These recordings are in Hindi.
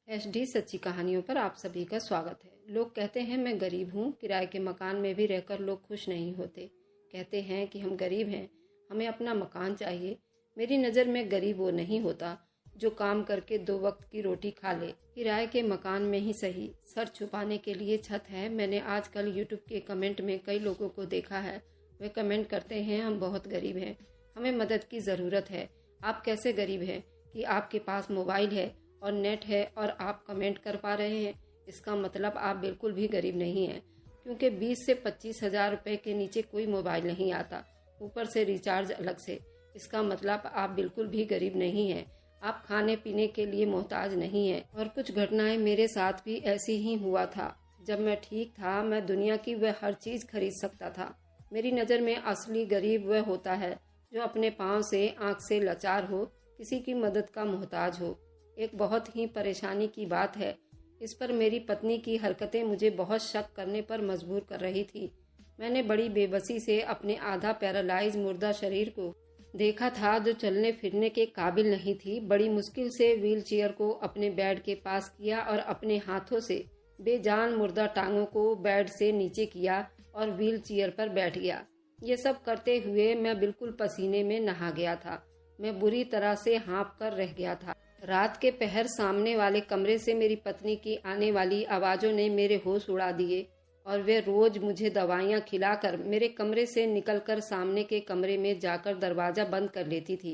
एचडी सच्ची कहानियों पर आप सभी का स्वागत है। लोग कहते हैं मैं गरीब हूँ, किराए के मकान में भी रहकर लोग खुश नहीं होते। कहते हैं कि हम गरीब हैं, हमें अपना मकान चाहिए। मेरी नज़र में गरीब वो नहीं होता जो काम करके 2 वक्त की रोटी खा ले। किराए के मकान में ही सही, सर छुपाने के लिए छत है। मैंने आजकल यूट्यूब के कमेंट में कई लोगों को देखा है, वे कमेंट करते हैं हम बहुत गरीब हैं, हमें मदद की ज़रूरत है। आप कैसे गरीब हैं कि आपके पास मोबाइल है और नेट है और आप कमेंट कर पा रहे हैं? इसका मतलब आप बिल्कुल भी गरीब नहीं हैं, क्योंकि 20 से 25 हज़ार रुपये के नीचे कोई मोबाइल नहीं आता, ऊपर से रिचार्ज अलग से। इसका मतलब आप बिल्कुल भी गरीब नहीं हैं। आप खाने पीने के लिए मोहताज नहीं हैं। और कुछ घटनाएं मेरे साथ भी ऐसी ही हुआ था। जब मैं ठीक था, मैं दुनिया की वह हर चीज़ खरीद सकता था। मेरी नज़र में असली गरीब वह होता है जो अपने पाँव से आँख से लाचार हो, किसी की मदद का मोहताज हो। एक बहुत ही परेशानी की बात है, इस पर मेरी पत्नी की हरकतें मुझे बहुत शक करने पर मजबूर कर रही थी। मैंने बड़ी बेबसी से अपने आधा पैरालाइज मुर्दा शरीर को देखा था, जो चलने फिरने के काबिल नहीं थी। बड़ी मुश्किल से व्हील चेयर को अपने बेड के पास किया और अपने हाथों से बेजान मुर्दा टांगों को बेड से नीचे किया और व्हील चेयर पर बैठ गया। ये सब करते हुए मैं बिल्कुल पसीने में नहा गया था। मैं बुरी तरह से हाँफ कर रह गया था। रात के पहर सामने वाले कमरे से मेरी पत्नी की आने वाली आवाज़ों ने मेरे होश उड़ा दिए और वे रोज मुझे दवाइयाँ खिलाकर मेरे कमरे से निकलकर सामने के कमरे में जाकर दरवाज़ा बंद कर लेती थी।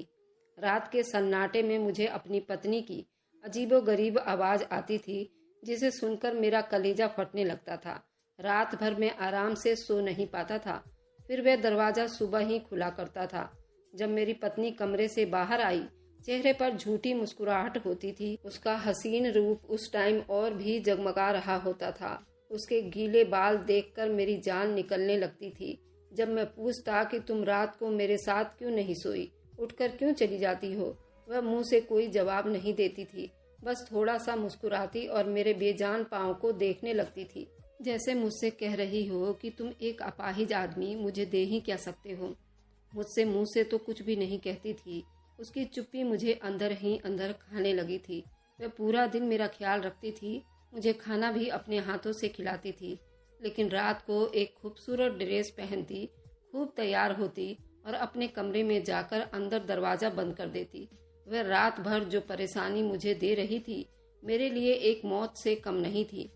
रात के सन्नाटे में मुझे अपनी पत्नी की अजीबोगरीब आवाज़ आती थी, जिसे सुनकर मेरा कलेजा फटने लगता था। रात भर मैं आराम से सो नहीं पाता था। फिर वह दरवाज़ा सुबह ही खुला करता था। जब मेरी पत्नी कमरे से बाहर आई, चेहरे पर झूठी मुस्कुराहट होती थी। उसका हसीन रूप उस टाइम और भी जगमगा रहा होता था। उसके गीले बाल देखकर मेरी जान निकलने लगती थी। जब मैं पूछता कि तुम रात को मेरे साथ क्यों नहीं सोई, उठकर क्यों चली जाती हो, वह मुंह से कोई जवाब नहीं देती थी, बस थोड़ा सा मुस्कुराती और मेरे बेजान पाँव को देखने लगती थी, जैसे मुझसे कह रही हो कि तुम एक अपाहिज आदमी मुझे दे ही क्या सकते हो। मुझसे मुंह से तो कुछ भी नहीं कहती थी। उसकी चुप्पी मुझे अंदर ही अंदर खाने लगी थी। वह पूरा दिन मेरा ख्याल रखती थी, मुझे खाना भी अपने हाथों से खिलाती थी, लेकिन रात को एक खूबसूरत ड्रेस पहनती, खूब तैयार होती और अपने कमरे में जाकर अंदर दरवाज़ा बंद कर देती। वह रात भर जो परेशानी मुझे दे रही थी, मेरे लिए एक मौत से कम नहीं थी।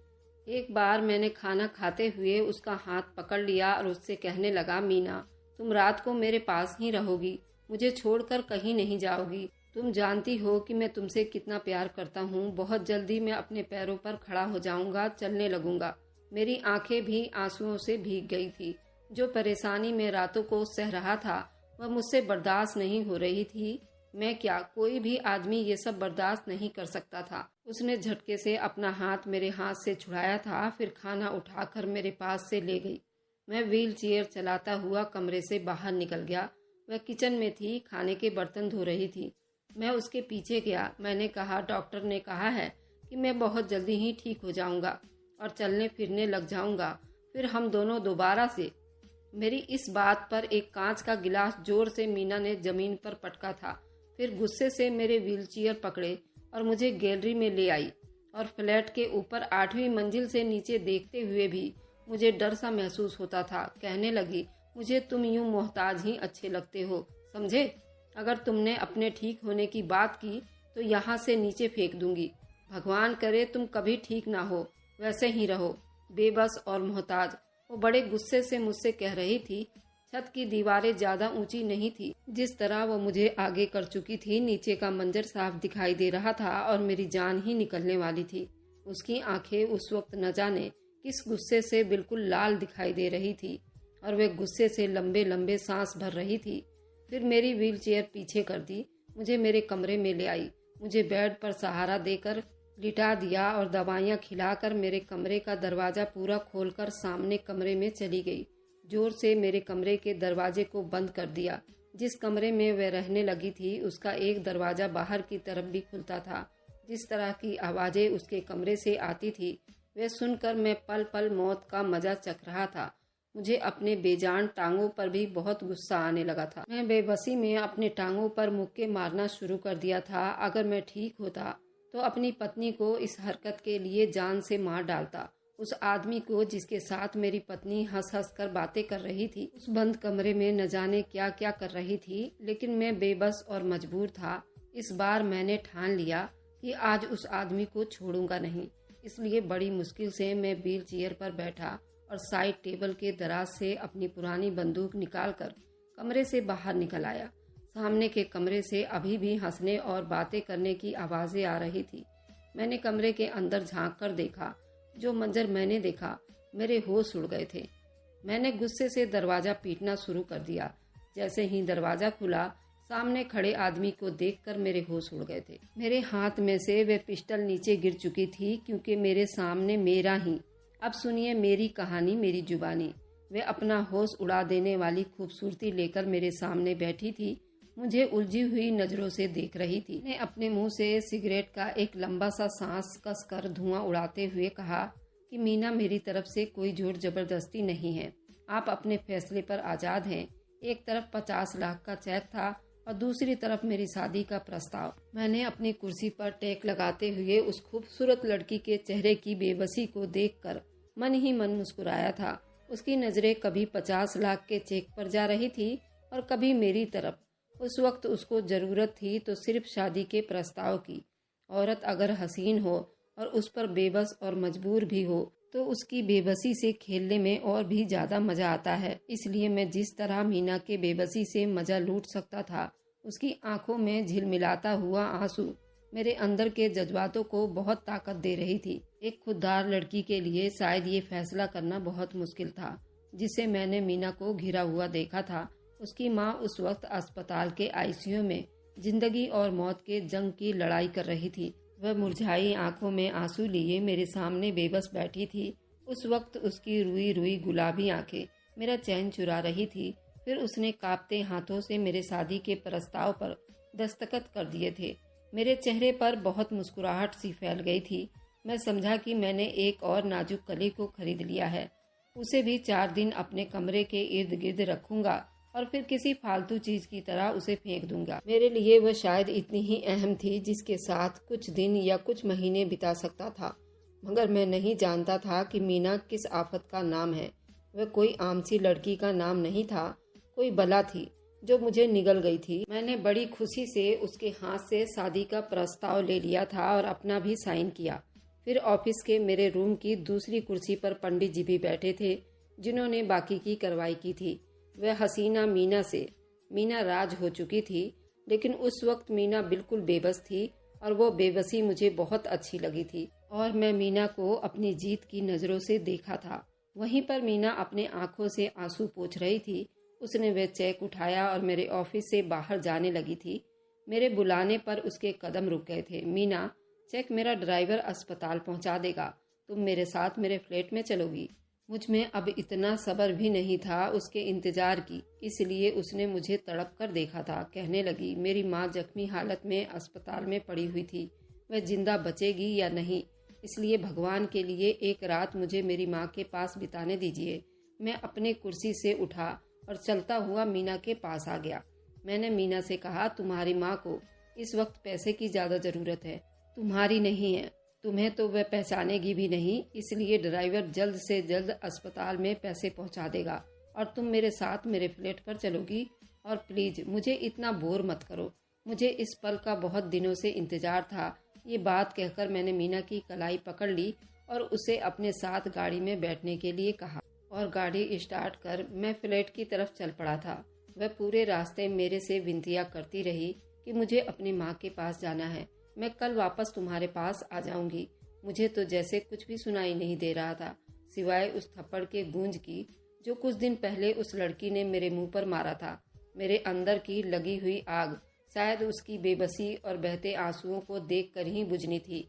एक बार मैंने खाना खाते हुए उसका हाथ पकड़ लिया और उससे कहने लगा, मीना, तुम रात को मेरे पास ही रहोगी, मुझे छोड़कर कहीं नहीं जाओगी। तुम जानती हो कि मैं तुमसे कितना प्यार करता हूँ। बहुत जल्दी मैं अपने पैरों पर खड़ा हो जाऊंगा, चलने लगूंगा। मेरी आंखें भी आंसुओं से भीग गई थी। जो परेशानी मैं रातों को सह रहा था, वह मुझसे बर्दाश्त नहीं हो रही थी। मैं क्या, कोई भी आदमी ये सब बर्दाश्त नहीं कर सकता था। उसने झटके से अपना हाथ मेरे हाथ से छुड़ाया था, फिर खाना उठाकर मेरे पास से ले गई। मैं व्हील चेयर चलाता हुआ कमरे से बाहर निकल गया। वह किचन में थी, खाने के बर्तन धो रही थी। मैं उसके पीछे गया। मैंने कहा, डॉक्टर ने कहा है कि मैं बहुत जल्दी ही ठीक हो जाऊंगा और चलने फिरने लग जाऊंगा, फिर हम दोनों दोबारा से। मेरी इस बात पर एक कांच का गिलास जोर से मीना ने जमीन पर पटका था। फिर गुस्से से मेरे व्हीलचेयर पकड़े और मुझे गैलरी में ले आई और फ्लैट के ऊपर 8वीं मंजिल से नीचे देखते हुए भी मुझे डर सा महसूस होता था। कहने लगी, मुझे तुम यूं मोहताज ही अच्छे लगते हो, समझे? अगर तुमने अपने ठीक होने की बात की तो यहाँ से नीचे फेंक दूंगी। भगवान करे तुम कभी ठीक ना हो, वैसे ही रहो, बेबस और मोहताज। वो बड़े गुस्से से मुझसे कह रही थी। छत की दीवारें ज्यादा ऊंची नहीं थी। जिस तरह वो मुझे आगे कर चुकी थी, नीचे का मंजर साफ दिखाई दे रहा था और मेरी जान ही निकलने वाली थी। उसकी आंखें उस वक्त न जाने किस गुस्से से बिल्कुल लाल दिखाई दे रही थी और वे गुस्से से लंबे लंबे सांस भर रही थी। फिर मेरी व्हीलचेयर पीछे कर दी, मुझे मेरे कमरे में ले आई, मुझे बेड पर सहारा देकर लिटा दिया और दवाइयाँ खिलाकर मेरे कमरे का दरवाज़ा पूरा खोलकर सामने कमरे में चली गई। जोर से मेरे कमरे के दरवाजे को बंद कर दिया। जिस कमरे में वह रहने लगी थी, उसका एक दरवाज़ा बाहर की तरफ भी खुलता था। जिस तरह की आवाज़ें उसके कमरे से आती थी, वह सुनकर मैं पल पल मौत का मजा चख रहा था। मुझे अपने बेजान टांगों पर भी बहुत गुस्सा आने लगा था। मैं बेबसी में अपने टांगों पर मुक्के मारना शुरू कर दिया था। अगर मैं ठीक होता तो अपनी पत्नी को इस हरकत के लिए जान से मार डालता। उस आदमी को जिसके साथ मेरी पत्नी हंस हंस कर बातें कर रही थी, उस बंद कमरे में न जाने क्या क्या कर रही थी, लेकिन मैं बेबस और मजबूर था। इस बार मैंने ठान लिया कि आज उस आदमी को छोड़ूंगा नहीं। इसलिए बड़ी मुश्किल से मैं व्हील चेयर पर बैठा और साइड टेबल के दराज से अपनी पुरानी बंदूक निकालकर कमरे से बाहर निकल आया। सामने के कमरे से अभी भी हंसने और बातें करने की आवाजें आ रही थी। मैंने कमरे के अंदर झांक कर देखा। जो मंजर मैंने देखा, मेरे होश उड़ गए थे। मैंने गुस्से से दरवाजा पीटना शुरू कर दिया। जैसे ही दरवाजा खुला, सामने खड़े आदमी को देखकर मेरे होश उड़ गए थे। मेरे हाथ में से वे पिस्टल नीचे गिर चुकी थी, क्योंकि मेरे सामने मेरा ही। अब सुनिए मेरी कहानी, मेरी जुबानी। वे अपना होश उड़ा देने वाली खूबसूरती लेकर मेरे सामने बैठी थी, मुझे उलझी हुई नजरों से देख रही थी। ने अपने मुंह से सिगरेट का एक लंबा सा सांस कसकर धुआं उड़ाते हुए कहा कि मीना, मेरी तरफ से कोई जोर जबरदस्ती नहीं है। आप अपने फैसले पर आजाद हैं। एक तरफ 50 लाख का चेक था और दूसरी तरफ मेरी शादी का प्रस्ताव। मैंने अपनी कुर्सी पर टेक लगाते हुए उस खूबसूरत लड़की के चेहरे की बेबसी को देखकर मन ही मन मुस्कुराया था। उसकी नजरें कभी 50 लाख के चेक पर जा रही थी और कभी मेरी तरफ। उस वक्त उसको जरूरत थी तो सिर्फ शादी के प्रस्ताव की। औरत अगर हसीन हो और उस पर बेबस और मजबूर भी हो तो उसकी बेबसी से खेलने में और भी ज्यादा मजा आता है। इसलिए मैं जिस तरह मीना के बेबसी से मजा लूट सकता था, उसकी आंखों में झिलमिलाता हुआ आंसू मेरे अंदर के जज्बातों को बहुत ताकत दे रही थी। एक खुददार लड़की के लिए शायद ये फैसला करना बहुत मुश्किल था। जिसे मैंने मीना को घिरा हुआ देखा था, उसकी माँ उस वक्त अस्पताल के आईसीयू में जिंदगी और मौत के जंग की लड़ाई कर रही थी। वह मुरझाई आंखों में आंसू लिए मेरे सामने बेबस बैठी थी। उस वक्त उसकी रुई रुई गुलाबी आंखें मेरा चैन चुरा रही थी। फिर उसने कांपते हाथों से मेरे शादी के प्रस्ताव पर दस्तखत कर दिए थे। मेरे चेहरे पर बहुत मुस्कुराहट सी फैल गई थी। मैं समझा कि मैंने एक और नाजुक कली को खरीद लिया है। उसे भी 4 दिन अपने कमरे के इर्द गिर्द रखूंगा और फिर किसी फालतू चीज की तरह उसे फेंक दूंगा। मेरे लिए वह शायद इतनी ही अहम थी जिसके साथ कुछ दिन या कुछ महीने बिता सकता था। मगर मैं नहीं जानता था कि मीना किस आफत का नाम है। वह कोई आम सी लड़की का नाम नहीं था, कोई बला थी जो मुझे निगल गई थी। मैंने बड़ी खुशी से उसके हाथ से शादी का प्रस्ताव ले लिया था और अपना भी साइन किया। फिर ऑफिस के मेरे रूम की दूसरी कुर्सी पर पंडित जी भी बैठे थे, जिन्होंने बाकी की कार्रवाई की थी। वह हसीना मीना राज हो चुकी थी, लेकिन उस वक्त मीना बिल्कुल बेबस थी और वो बेबसी मुझे बहुत अच्छी लगी थी और मैं मीना को अपनी जीत की नजरों से देखा था। वहीं पर मीना अपने आंखों से आंसू पोंछ रही थी। उसने वह चेक उठाया और मेरे ऑफिस से बाहर जाने लगी थी। मेरे बुलाने पर उसके कदम रुक गए थे। मीना, चेक मेरा ड्राइवर अस्पताल पहुंचा देगा, तुम मेरे साथ मेरे फ्लैट में चलोगी। मुझ में अब इतना सब्र भी नहीं था उसके इंतजार की, इसलिए उसने मुझे तड़प कर देखा था। कहने लगी, मेरी माँ जख्मी हालत में अस्पताल में पड़ी हुई थी, वह जिंदा बचेगी या नहीं, इसलिए भगवान के लिए एक रात मुझे मेरी माँ के पास बिताने दीजिए। मैं अपने कुर्सी से उठा और चलता हुआ मीना के पास आ गया। मैंने मीना से कहा, तुम्हारी माँ को इस वक्त पैसे की ज्यादा जरूरत है, तुम्हारी नहीं है। तुम्हें तो वह पहचानेगी भी नहीं, इसलिए ड्राइवर जल्द से जल्द अस्पताल में पैसे पहुंचा देगा और तुम मेरे साथ मेरे फ्लैट पर चलोगी। और प्लीज मुझे इतना बोर मत करो, मुझे इस पल का बहुत दिनों से इंतजार था। ये बात कहकर मैंने मीना की कलाई पकड़ ली और उसे अपने साथ गाड़ी में बैठने के लिए कहा और गाड़ी स्टार्ट कर मैं फ्लैट की तरफ चल पड़ा था। वह पूरे रास्ते मेरे से विनतियाँ करती रही कि मुझे अपनी माँ के पास जाना है, मैं कल वापस तुम्हारे पास आ जाऊंगी। मुझे तो जैसे कुछ भी सुनाई नहीं दे रहा था, सिवाय उस थप्पड़ के गूंज की जो कुछ दिन पहले उस लड़की ने मेरे मुंह पर मारा था। मेरे अंदर की लगी हुई आग शायद उसकी बेबसी और बहते आंसुओं को देखकर ही बुझनी थी,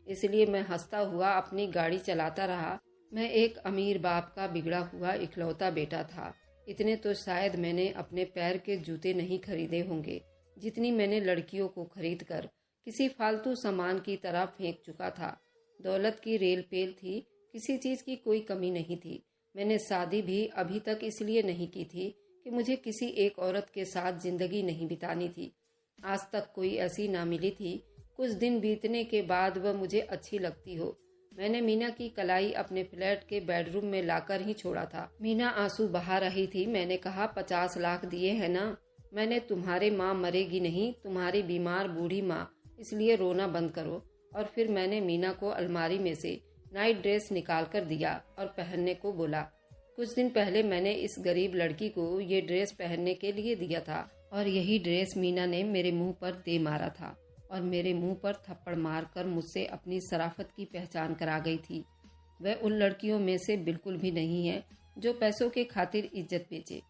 इसलिए मैं हंसता हुआ अपनी गाड़ी चलाता रहा। मैं एक अमीर बाप का बिगड़ा हुआ इकलौता बेटा था। इतने तो शायद मैंने अपने पैर के जूते नहीं खरीदे होंगे जितनी मैंने लड़कियों को खरीद कर किसी फालतू सामान की तरह फेंक चुका था। दौलत की रेल पेल थी, किसी चीज की कोई कमी नहीं थी। मैंने शादी भी अभी तक इसलिए नहीं की थी कि मुझे किसी एक औरत के साथ जिंदगी नहीं बितानी थी। आज तक कोई ऐसी ना मिली थी, कुछ दिन बीतने के बाद वह मुझे अच्छी लगती हो। मैंने मीना की कलाई अपने फ्लैट के बेडरूम में लाकर ही छोड़ा था। मीना आंसू बहा रही थी। मैंने कहा, 50 लाख दिए है ना? मैंने तुम्हारी माँ मरेगी नहीं, तुम्हारी बीमार बूढ़ी माँ, इसलिए रोना बंद करो। और फिर मैंने मीना को अलमारी में से नाइट ड्रेस निकाल कर दिया और पहनने को बोला। कुछ दिन पहले मैंने इस गरीब लड़की को ये ड्रेस पहनने के लिए दिया था और यही ड्रेस मीना ने मेरे मुंह पर दे मारा था और मेरे मुंह पर थप्पड़ मारकर मुझसे अपनी शराफत की पहचान करा गई थी। वह उन लड़कियों में से बिल्कुल भी नहीं है जो पैसों के खातिर इज्जत बेचे।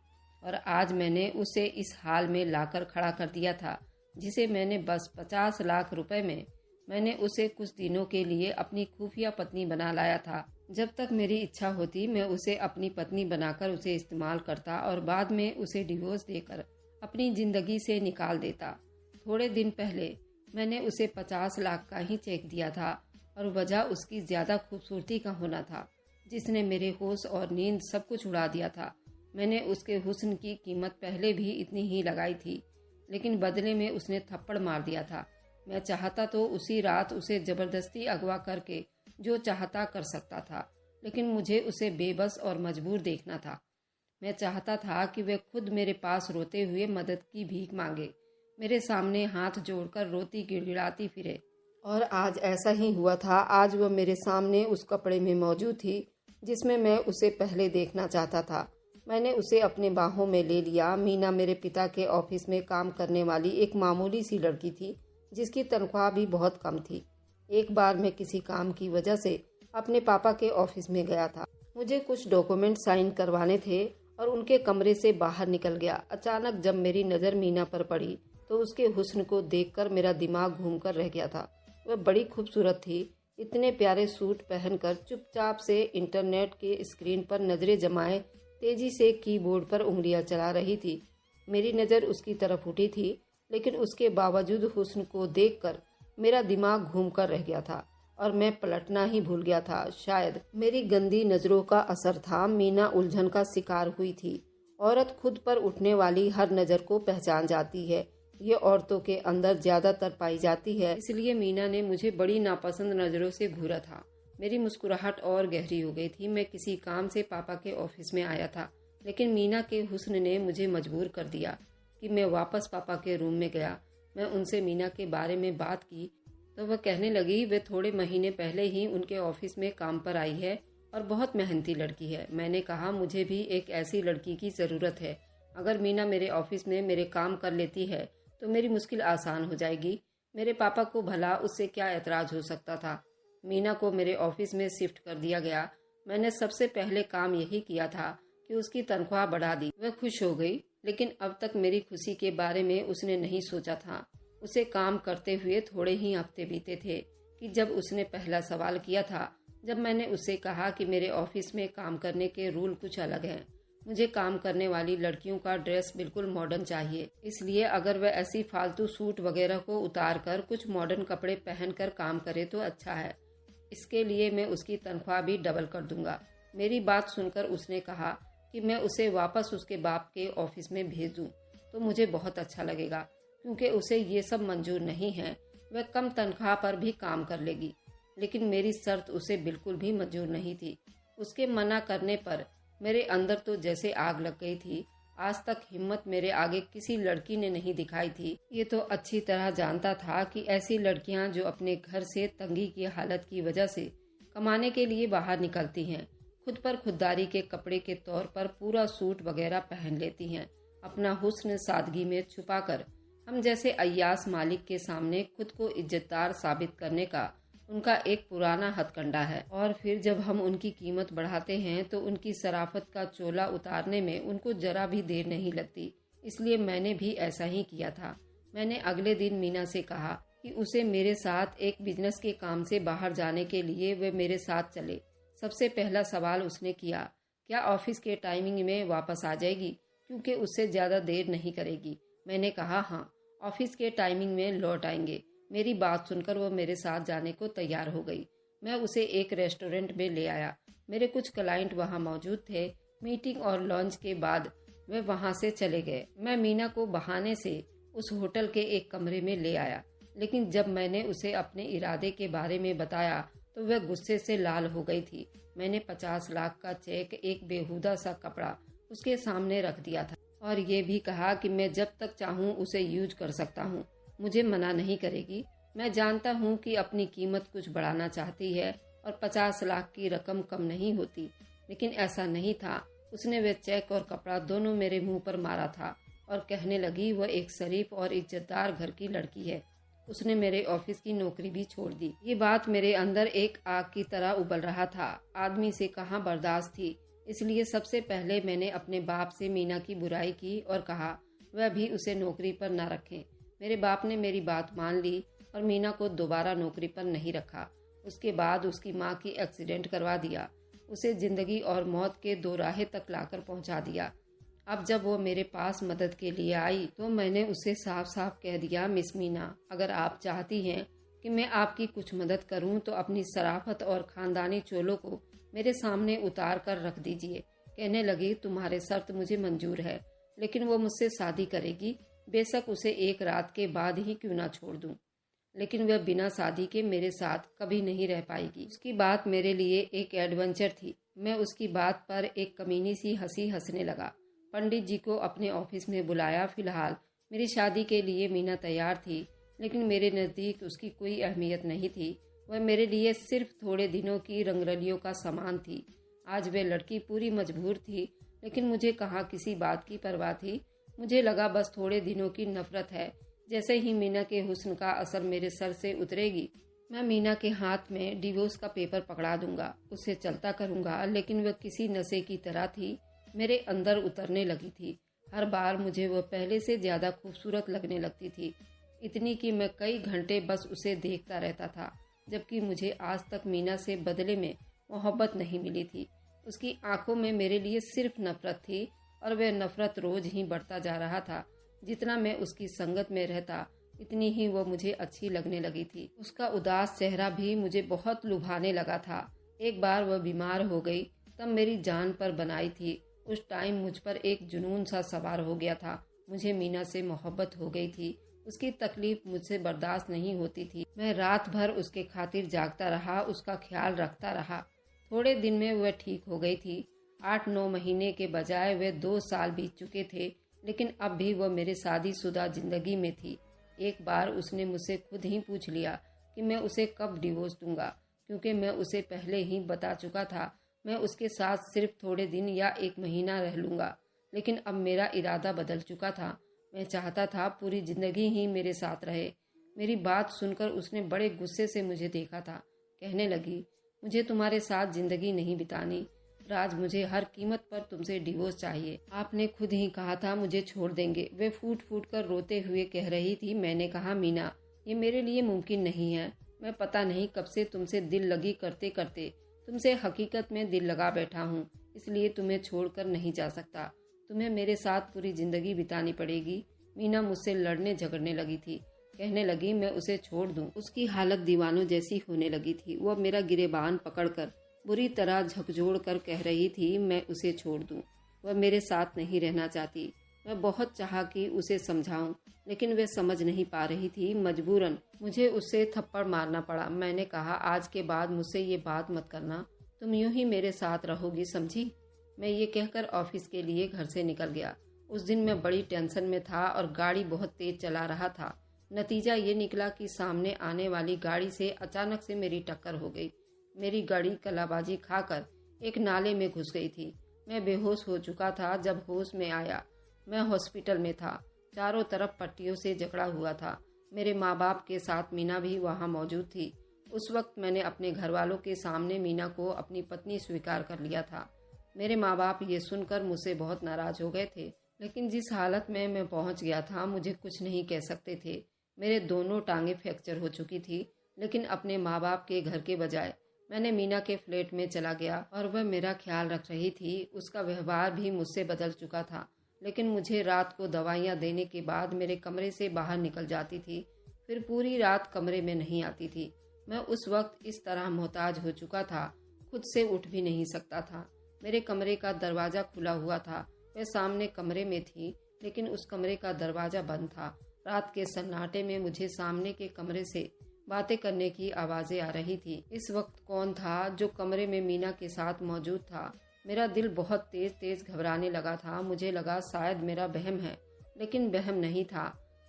और आज मैंने उसे इस हाल में लाकर खड़ा कर दिया था, जिसे मैंने बस 50 लाख रुपए में मैंने उसे कुछ दिनों के लिए अपनी खुफिया पत्नी बना लाया था। जब तक मेरी इच्छा होती मैं उसे अपनी पत्नी बनाकर उसे इस्तेमाल करता और बाद में उसे डिवोर्स देकर अपनी जिंदगी से निकाल देता। थोड़े दिन पहले मैंने उसे 50 लाख का ही चेक दिया था और वजह उसकी ज्यादा खूबसूरती का होना था, जिसने मेरे होश और नींद सब कुछ उड़ा दिया था। मैंने उसके हुस्न की कीमत पहले भी इतनी ही लगाई थी, लेकिन बदले में उसने थप्पड़ मार दिया था। मैं चाहता तो उसी रात उसे जबरदस्ती अगवा करके जो चाहता कर सकता था, लेकिन मुझे उसे बेबस और मजबूर देखना था। मैं चाहता था कि वह खुद मेरे पास रोते हुए मदद की भीख मांगे, मेरे सामने हाथ जोड़कर रोती गिड़गिड़ाती फिरे। और आज ऐसा ही हुआ था। आज वह मेरे सामने उस कपड़े में मौजूद थी जिसमें मैं उसे पहले देखना चाहता था। मैंने उसे अपने बाहों में ले लिया। मीना मेरे पिता के ऑफिस में काम करने वाली एक मामूली सी लड़की थी, जिसकी तनख्वाह भी बहुत कम थी। एक बार मैं किसी काम की वजह से अपने पापा के ऑफिस में गया था। मुझे कुछ डॉक्यूमेंट साइन करवाने थे और उनके कमरे से बाहर निकल गया। अचानक जब मेरी नज़र मीना पर पड़ी तो उसके हुस्न को देखकर मेरा दिमाग घूमकर रह गया था। वह बड़ी खूबसूरत थी। इतने प्यारे सूट पहनकर चुपचाप से इंटरनेट के स्क्रीन पर नजरें जमाए तेजी से कीबोर्ड पर उंगलियां चला रही थी। मेरी नज़र उसकी तरफ उठी थी, लेकिन उसके बावजूद हुस्न को देखकर मेरा दिमाग घूमकर रह गया था और मैं पलटना ही भूल गया था। शायद मेरी गंदी नजरों का असर था। मीना उलझन का शिकार हुई थी। औरत खुद पर उठने वाली हर नजर को पहचान जाती है। ये औरतों के अंदर ज्यादातर पाई जाती है, इसलिए मीना ने मुझे बड़ी नापसंद नजरों से घूरा था। मेरी मुस्कुराहट और गहरी हो गई थी। मैं किसी काम से पापा के ऑफिस में आया था, लेकिन मीना के हुस्न ने मुझे मजबूर कर दिया कि मैं वापस पापा के रूम में गया। मैं उनसे मीना के बारे में बात की तो वह कहने लगी, वे थोड़े महीने पहले ही उनके ऑफिस में काम पर आई है और बहुत मेहनती लड़की है। मैंने कहा, मुझे भी एक ऐसी लड़की की ज़रूरत है। अगर मीना मेरे ऑफिस में मेरे काम कर लेती है तो मेरी मुश्किल आसान हो जाएगी। मेरे पापा को भला उससे क्या एतराज़ हो सकता था। मीना को मेरे ऑफिस में शिफ्ट कर दिया गया। मैंने सबसे पहले काम यही किया था कि उसकी तनख्वाह बढ़ा दी। वह खुश हो गई, लेकिन अब तक मेरी खुशी के बारे में उसने नहीं सोचा था। उसे काम करते हुए थोड़े ही हफ्ते बीते थे कि जब उसने पहला सवाल किया था। जब मैंने उससे कहा कि मेरे ऑफिस में काम करने के रूल कुछ अलग हैं, मुझे काम करने वाली लड़कियों का ड्रेस बिल्कुल मॉडर्न चाहिए, इसलिए अगर वह ऐसी फालतू सूट वगैरह को उतार कर कुछ मॉडर्न कपड़े पहनकर काम करे तो अच्छा है। इसके लिए मैं उसकी तनख्वाह भी डबल कर दूंगा। मेरी बात सुनकर उसने कहा कि मैं उसे वापस उसके बाप के ऑफिस में भेज दूं तो मुझे बहुत अच्छा लगेगा, क्योंकि उसे ये सब मंजूर नहीं है। वह कम तनख्वाह पर भी काम कर लेगी, लेकिन मेरी शर्त उसे बिल्कुल भी मंजूर नहीं थी। उसके मना करने पर मेरे अंदर तो जैसे आग लग गई थी। आज तक हिम्मत मेरे आगे किसी लड़की ने नहीं दिखाई थी। ये तो अच्छी तरह जानता था कि ऐसी लड़कियां जो अपने घर से तंगी की हालत की वजह से कमाने के लिए बाहर निकलती हैं, खुद पर खुददारी के कपड़े के तौर पर पूरा सूट वगैरह पहन लेती हैं, अपना हुस्न सादगी में छुपाकर हम जैसे अय्यास मालिक के सामने खुद को इज्जतदार साबित करने का उनका एक पुराना हथकंडा है। और फिर जब हम उनकी कीमत बढ़ाते हैं तो उनकी शराफत का चोला उतारने में उनको जरा भी देर नहीं लगती। इसलिए मैंने भी ऐसा ही किया था। मैंने अगले दिन मीना से कहा कि उसे मेरे साथ एक बिजनेस के काम से बाहर जाने के लिए वे मेरे साथ चले। सबसे पहला सवाल उसने किया, क्या ऑफिस के टाइमिंग में वापस आ जाएगी, क्योंकि उससे ज़्यादा देर नहीं करेगी। मैंने कहा, हाँ, ऑफिस के टाइमिंग में लौट आएंगे। मेरी बात सुनकर वो मेरे साथ जाने को तैयार हो गई। मैं उसे एक रेस्टोरेंट में ले आया। मेरे कुछ क्लाइंट वहाँ मौजूद थे। मीटिंग और लंच के बाद वे वहाँ से चले गए। मैं मीना को बहाने से उस होटल के एक कमरे में ले आया। लेकिन जब मैंने उसे अपने इरादे के बारे में बताया तो वह गुस्से से लाल हो गई थी। मैंने 50 लाख का चेक, एक बेहुदा सा कपड़ा उसके सामने रख दिया था और ये भी कहा कि मैं जब तक चाहूँ उसे यूज कर सकता हूँ, मुझे मना नहीं करेगी। मैं जानता हूँ कि अपनी कीमत कुछ बढ़ाना चाहती है और 50 लाख की रकम कम नहीं होती, लेकिन ऐसा नहीं था। उसने वह चेक और कपड़ा दोनों मेरे मुंह पर मारा था और कहने लगी वह एक शरीफ और इज्जतदार घर की लड़की है, उसने मेरे ऑफिस की नौकरी भी छोड़ दी। ये बात मेरे अंदर एक आग की तरह उबल रहा था। आदमी से कहाँ बर्दाश्त थी, इसलिए सबसे पहले मैंने अपने बाप से मीना की बुराई की और कहा वह भी उसे नौकरी पर न रखें। मेरे बाप ने मेरी बात मान ली और मीना को दोबारा नौकरी पर नहीं रखा। उसके बाद उसकी माँ की एक्सीडेंट करवा दिया, उसे जिंदगी और मौत के दोराहे तक लाकर पहुंचा दिया। अब जब वो मेरे पास मदद के लिए आई तो मैंने उसे साफ साफ कह दिया, मिस मीना, अगर आप चाहती हैं कि मैं आपकी कुछ मदद करूं तो अपनी शराफत और खानदानी चोलों को मेरे सामने उतार कर रख दीजिए। कहने लगी, तुम्हारे शर्त मुझे मंजूर है, लेकिन वो मुझसे शादी करेगी, बेशक उसे एक रात के बाद ही क्यों ना छोड़ दूं, लेकिन वह बिना शादी के मेरे साथ कभी नहीं रह पाएगी। उसकी बात मेरे लिए एक एडवेंचर थी। मैं उसकी बात पर एक कमीनी सी हंसी हंसने लगा। पंडित जी को अपने ऑफिस में बुलाया। फिलहाल मेरी शादी के लिए मीना तैयार थी, लेकिन मेरे नज़दीक उसकी कोई अहमियत नहीं थी। वह मेरे लिए सिर्फ थोड़े दिनों की रंगरलियों का सामान थी। आज वह लड़की पूरी मजबूर थी, लेकिन मुझे कहाँ किसी बात की परवाह थी। मुझे लगा बस थोड़े दिनों की नफरत है, जैसे ही मीना के हुस्न का असर मेरे सर से उतरेगी मैं मीना के हाथ में डिवोर्स का पेपर पकड़ा दूंगा, उसे चलता करूंगा। लेकिन वह किसी नशे की तरह थी, मेरे अंदर उतरने लगी थी। हर बार मुझे वह पहले से ज्यादा खूबसूरत लगने लगती थी, इतनी कि मैं कई घंटे बस उसे देखता रहता था, जबकि मुझे आज तक मीना से बदले में मोहब्बत नहीं मिली थी। उसकी आंखों में मेरे लिए सिर्फ नफरत थी और वह नफरत रोज ही बढ़ता जा रहा था। जितना मैं उसकी संगत में रहता इतनी ही वो मुझे अच्छी लगने लगी थी। उसका उदास चेहरा भी मुझे बहुत लुभाने लगा था। एक बार वह बीमार हो गई, तब मेरी जान पर बनाई थी। उस टाइम मुझ पर एक जुनून सा सवार हो गया था। मुझे मीना से मोहब्बत हो गई थी। उसकी तकलीफ मुझसे बर्दाश्त नहीं होती थी। मैं रात भर उसके खातिर जागता रहा, उसका ख्याल रखता रहा। थोड़े दिन में वह ठीक हो गई थी। 8-9 महीने के बजाय वे 2 साल बीत चुके थे, लेकिन अब भी वह मेरे शादीशुदा जिंदगी में थी। एक बार उसने मुझसे खुद ही पूछ लिया कि मैं उसे कब डिवोर्स दूंगा, क्योंकि मैं उसे पहले ही बता चुका था मैं उसके साथ सिर्फ थोड़े दिन या 1 महीना रह लूंगा। लेकिन अब मेरा इरादा बदल चुका था। मैं चाहता था पूरी जिंदगी ही मेरे साथ रहे। मेरी बात सुनकर उसने बड़े गुस्से से मुझे देखा था। कहने लगी, मुझे तुम्हारे साथ जिंदगी नहीं बितानी राज, मुझे हर कीमत पर तुमसे डिवोर्स चाहिए। आपने खुद ही कहा था मुझे छोड़ देंगे। वे फूट फूट कर रोते हुए कह रही थी। मैंने कहा, मीना, ये मेरे लिए मुमकिन नहीं है। मैं पता नहीं कब से तुमसे दिल लगी करते करते तुमसे हकीकत में दिल लगा बैठा हूँ, इसलिए तुम्हें छोड़कर नहीं जा सकता। तुम्हें मेरे साथ पूरी जिंदगी बितानी पड़ेगी। मीना मुझसे लड़ने झगड़ने लगी थी। कहने लगी, मैं उसे छोड़ दूं। उसकी हालत दीवानों जैसी होने लगी थी। वह मेरा गिरेबान पकड़कर बुरी तरह झकझोर कर कह रही थी, मैं उसे छोड़ दूं। वह मेरे साथ नहीं रहना चाहती। मैं बहुत चाहा कि उसे समझाऊं, लेकिन वह समझ नहीं पा रही थी। मजबूरन मुझे उससे थप्पड़ मारना पड़ा। मैंने कहा, आज के बाद मुझसे ये बात मत करना, तुम यूं ही मेरे साथ रहोगी, समझी? मैं ये कहकर ऑफिस के लिए घर से निकल गया। उस दिन मैं बड़ी टेंशन में था और गाड़ी बहुत तेज चला रहा था। नतीजा ये निकला कि सामने आने वाली गाड़ी से अचानक से मेरी टक्कर हो गई। मेरी गाड़ी कलाबाजी खाकर एक नाले में घुस गई थी। मैं बेहोश हो चुका था। जब होश में आया मैं हॉस्पिटल में था। चारों तरफ पट्टियों से जकड़ा हुआ था। मेरे माँ बाप के साथ मीना भी वहाँ मौजूद थी। उस वक्त मैंने अपने घर वालों के सामने मीना को अपनी पत्नी स्वीकार कर लिया था। मेरे माँ बाप ये सुनकर मुझसे बहुत नाराज हो गए थे, लेकिन जिस हालत में मैं पहुँच गया था मुझे कुछ नहीं कह सकते थे। मेरे दोनों टांगें फ्रैक्चर हो चुकी थी, लेकिन अपने माँ बाप के घर के बजाय मैंने मीना के फ्लैट में चला गया और वह मेरा ख्याल रख रही थी। उसका व्यवहार भी मुझसे बदल चुका था, लेकिन मुझे रात को दवाइयाँ देने के बाद मेरे कमरे से बाहर निकल जाती थी, फिर पूरी रात कमरे में नहीं आती थी। मैं उस वक्त इस तरह मोहताज हो चुका था, खुद से उठ भी नहीं सकता था। मेरे कमरे का दरवाज़ा खुला हुआ था। वह सामने कमरे में थी, लेकिन उस कमरे का दरवाज़ा बंद था। रात के सन्नाटे में मुझे सामने के कमरे से बातें करने की आवाज़ें आ रही थी। इस वक्त कौन था जो कमरे में मीना के साथ मौजूद था? मेरा दिल बहुत तेज तेज घबराने लगा था। मुझे लगा शायद मेरा वहम है, लेकिन वहम नहीं था,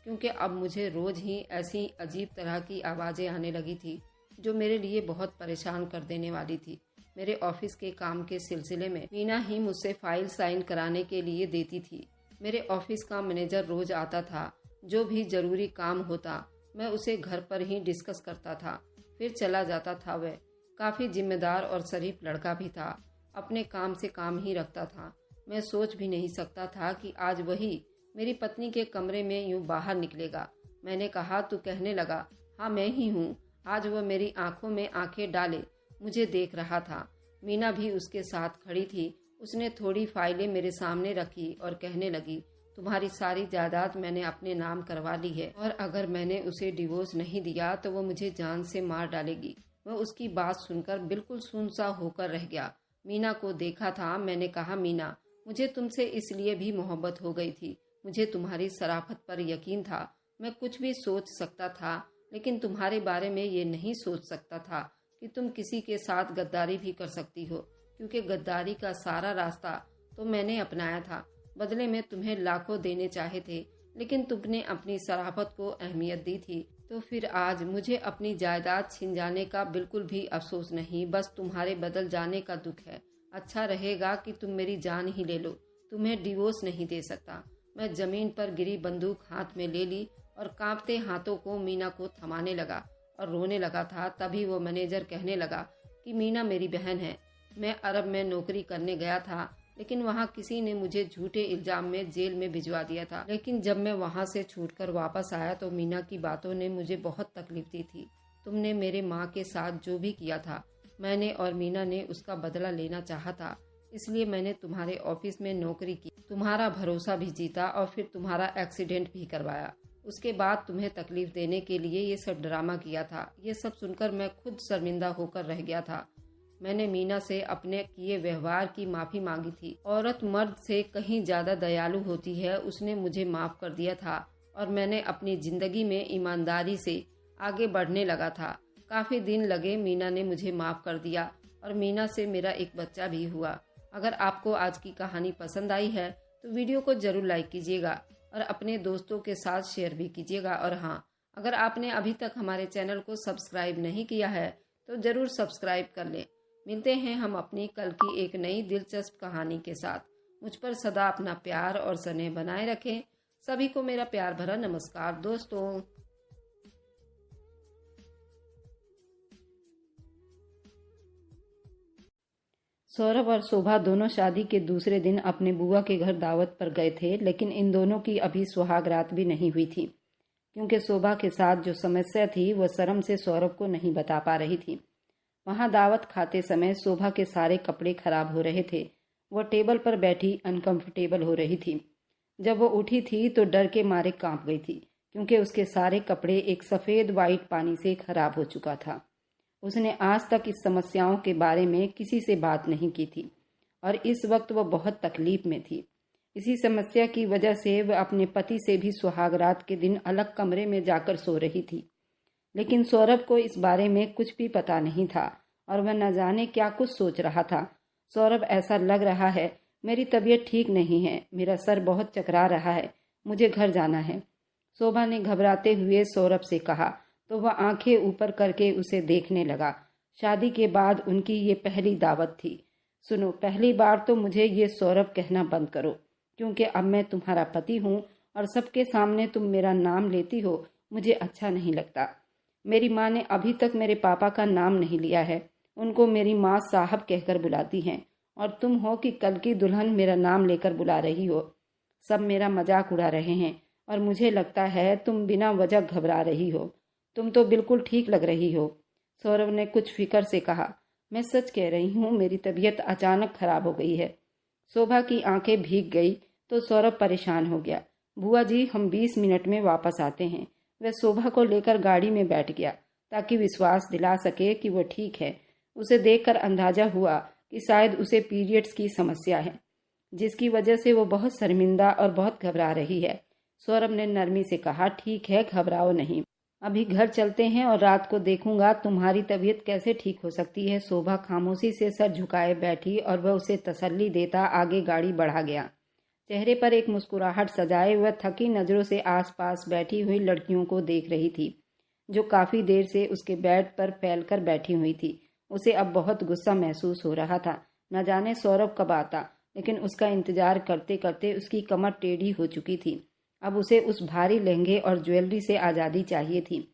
क्योंकि अब मुझे रोज ही ऐसी अजीब तरह की आवाज़ें आने लगी थी जो मेरे लिए बहुत परेशान कर देने वाली थी। मेरे ऑफिस के काम के सिलसिले में मीना ही मुझसे फाइल साइन कराने के लिए देती थी। मेरे ऑफिस का मैनेजर रोज आता था। जो भी जरूरी काम होता मैं उसे घर पर ही डिस्कस करता था, फिर चला जाता था। वह काफ़ी जिम्मेदार और शरीफ लड़का भी था, अपने काम से काम ही रखता था। मैं सोच भी नहीं सकता था कि आज वही मेरी पत्नी के कमरे में यूं बाहर निकलेगा। मैंने कहा तो कहने लगा, हाँ मैं ही हूँ। आज वह मेरी आंखों में आंखें डाले मुझे देख रहा था। मीना भी उसके साथ खड़ी थी। उसने थोड़ी फाइलें मेरे सामने रखी और कहने लगी, तुम्हारी सारी जायदाद मैंने अपने नाम करवा ली है और अगर मैंने उसे डिवोर्स नहीं दिया तो वो मुझे जान से मार डालेगी। मैं उसकी बात सुनकर बिल्कुल सुनसा होकर रह गया। मीना को देखा था। मैंने कहा, मीना, मुझे तुमसे इसलिए भी मोहब्बत हो गई थी। मुझे तुम्हारी शराफत पर यकीन था। मैं कुछ भी सोच सकता था, लेकिन तुम्हारे बारे में ये नहीं सोच सकता था कि तुम किसी के साथ गद्दारी भी कर सकती हो, क्योंकि गद्दारी का सारा रास्ता तो मैंने अपनाया था। बदले में तुम्हें लाखों देने चाहे थे, लेकिन तुमने अपनी शराफत को अहमियत दी थी। तो फिर आज मुझे अपनी जायदाद छिन जाने का बिल्कुल भी अफसोस नहीं, बस तुम्हारे बदल जाने का दुख है। अच्छा रहेगा कि तुम मेरी जान ही ले लो। तुम्हें डिवोर्स नहीं दे सकता। मैं जमीन पर गिरी बंदूक हाथ में ले ली और कांपते हाथों को मीना को थमाने लगा और रोने लगा था। तभी वो मैनेजर कहने लगा कि मीना मेरी बहन है। मैं अरब में नौकरी करने गया था, लेकिन वहाँ किसी ने मुझे झूठे इल्जाम में जेल में भिजवा दिया था। लेकिन जब मैं वहाँ से छूटकर वापस आया तो मीना की बातों ने मुझे बहुत तकलीफ दी थी। तुमने मेरे माँ के साथ जो भी किया था, मैंने और मीना ने उसका बदला लेना चाहा था। इसलिए मैंने तुम्हारे ऑफिस में नौकरी की, तुम्हारा भरोसा भी जीता और फिर तुम्हारा एक्सीडेंट भी करवाया। उसके बाद तुम्हें तकलीफ देने के लिए ये सब ड्रामा किया था। ये सब सुनकर मैं खुद शर्मिंदा होकर रह गया था। मैंने मीना से अपने किए व्यवहार की माफ़ी मांगी थी। औरत मर्द से कहीं ज़्यादा दयालु होती है। उसने मुझे माफ़ कर दिया था और मैंने अपनी ज़िंदगी में ईमानदारी से आगे बढ़ने लगा था। काफ़ी दिन लगे, मीना ने मुझे माफ़ कर दिया और मीना से मेरा एक बच्चा भी हुआ। अगर आपको आज की कहानी पसंद आई है तो वीडियो को ज़रूर लाइक कीजिएगा और अपने दोस्तों के साथ शेयर भी कीजिएगा। और हाँ, अगर आपने अभी तक हमारे चैनल को सब्सक्राइब नहीं किया है तो ज़रूर सब्सक्राइब कर लें। मिलते हैं हम अपनी कल की एक नई दिलचस्प कहानी के साथ। मुझ पर सदा अपना प्यार और स्नेह बनाए रखें। सभी को मेरा प्यार भरा नमस्कार दोस्तों। सौरभ और शोभा दोनों शादी के दूसरे दिन अपने बुआ के घर दावत पर गए थे, लेकिन इन दोनों की अभी सुहाग रात भी नहीं हुई थी, क्योंकि शोभा के साथ जो समस्या थी वह शर्म से सौरभ को नहीं बता पा रही थी। वहां दावत खाते समय शोभा के सारे कपड़े खराब हो रहे थे। वह टेबल पर बैठी अनकंफर्टेबल हो रही थी। जब वो उठी थी तो डर के मारे कांप गई थी, क्योंकि उसके सारे कपड़े एक सफ़ेद वाइट पानी से खराब हो चुका था। उसने आज तक इस समस्याओं के बारे में किसी से बात नहीं की थी और इस वक्त वह बहुत तकलीफ में थी। इसी समस्या की वजह से वह अपने पति से भी सुहागरात के दिन अलग कमरे में जाकर सो रही थी। लेकिन सौरभ को इस बारे में कुछ भी पता नहीं था और वह न जाने क्या कुछ सोच रहा था। सौरभ, ऐसा लग रहा है मेरी तबीयत ठीक नहीं है, मेरा सर बहुत चकरा रहा है, मुझे घर जाना है, शोभा ने घबराते हुए सौरभ से कहा। तो वह आंखें ऊपर करके उसे देखने लगा। शादी के बाद उनकी ये पहली दावत थी। सुनो, पहली बार तो मुझे ये सौरभ कहना बंद करो, क्योंकि अब मैं तुम्हारा पति हूँ और सबके सामने तुम मेरा नाम लेती हो, मुझे अच्छा नहीं लगता। मेरी माँ ने अभी तक मेरे पापा का नाम नहीं लिया है। उनको मेरी माँ साहब कहकर बुलाती हैं और तुम हो कि कल की दुल्हन मेरा नाम लेकर बुला रही हो। सब मेरा मजाक उड़ा रहे हैं और मुझे लगता है तुम बिना वजह घबरा रही हो। तुम तो बिल्कुल ठीक लग रही हो। सौरभ ने कुछ फिक्र से कहा। मैं सच कह रही हूँ, मेरी तबीयत अचानक खराब हो गई है। शोभा की आंखें भीग गई तो सौरभ परेशान हो गया। बुआ जी, हम 20 मिनट में वापस आते हैं। वह शोभा को लेकर गाड़ी में बैठ गया ताकि विश्वास दिला सके कि वह ठीक है। उसे देखकर अंदाजा हुआ कि शायद उसे पीरियड्स की समस्या है, जिसकी वजह से वो बहुत शर्मिंदा और बहुत घबरा रही है। सौरभ ने नरमी से कहा, ठीक है, घबराओ नहीं, अभी घर चलते हैं और रात को देखूंगा तुम्हारी तबीयत कैसे ठीक हो सकती है। शोभा खामोशी से सर झुकाए बैठी और वह उसे तसल्ली देता आगे गाड़ी बढ़ा गया। चेहरे पर एक मुस्कुराहट सजाए वह थकी नजरों से आसपास बैठी हुई लड़कियों को देख रही थी, जो काफी देर से उसके बेड पर फैलकर बैठी हुई थी। उसे अब बहुत गुस्सा महसूस हो रहा था। न जाने सौरभ कब आता, लेकिन उसका इंतजार करते करते उसकी कमर टेढ़ी हो चुकी थी। अब उसे उस भारी लहंगे और ज्वेलरी से आज़ादी चाहिए थी।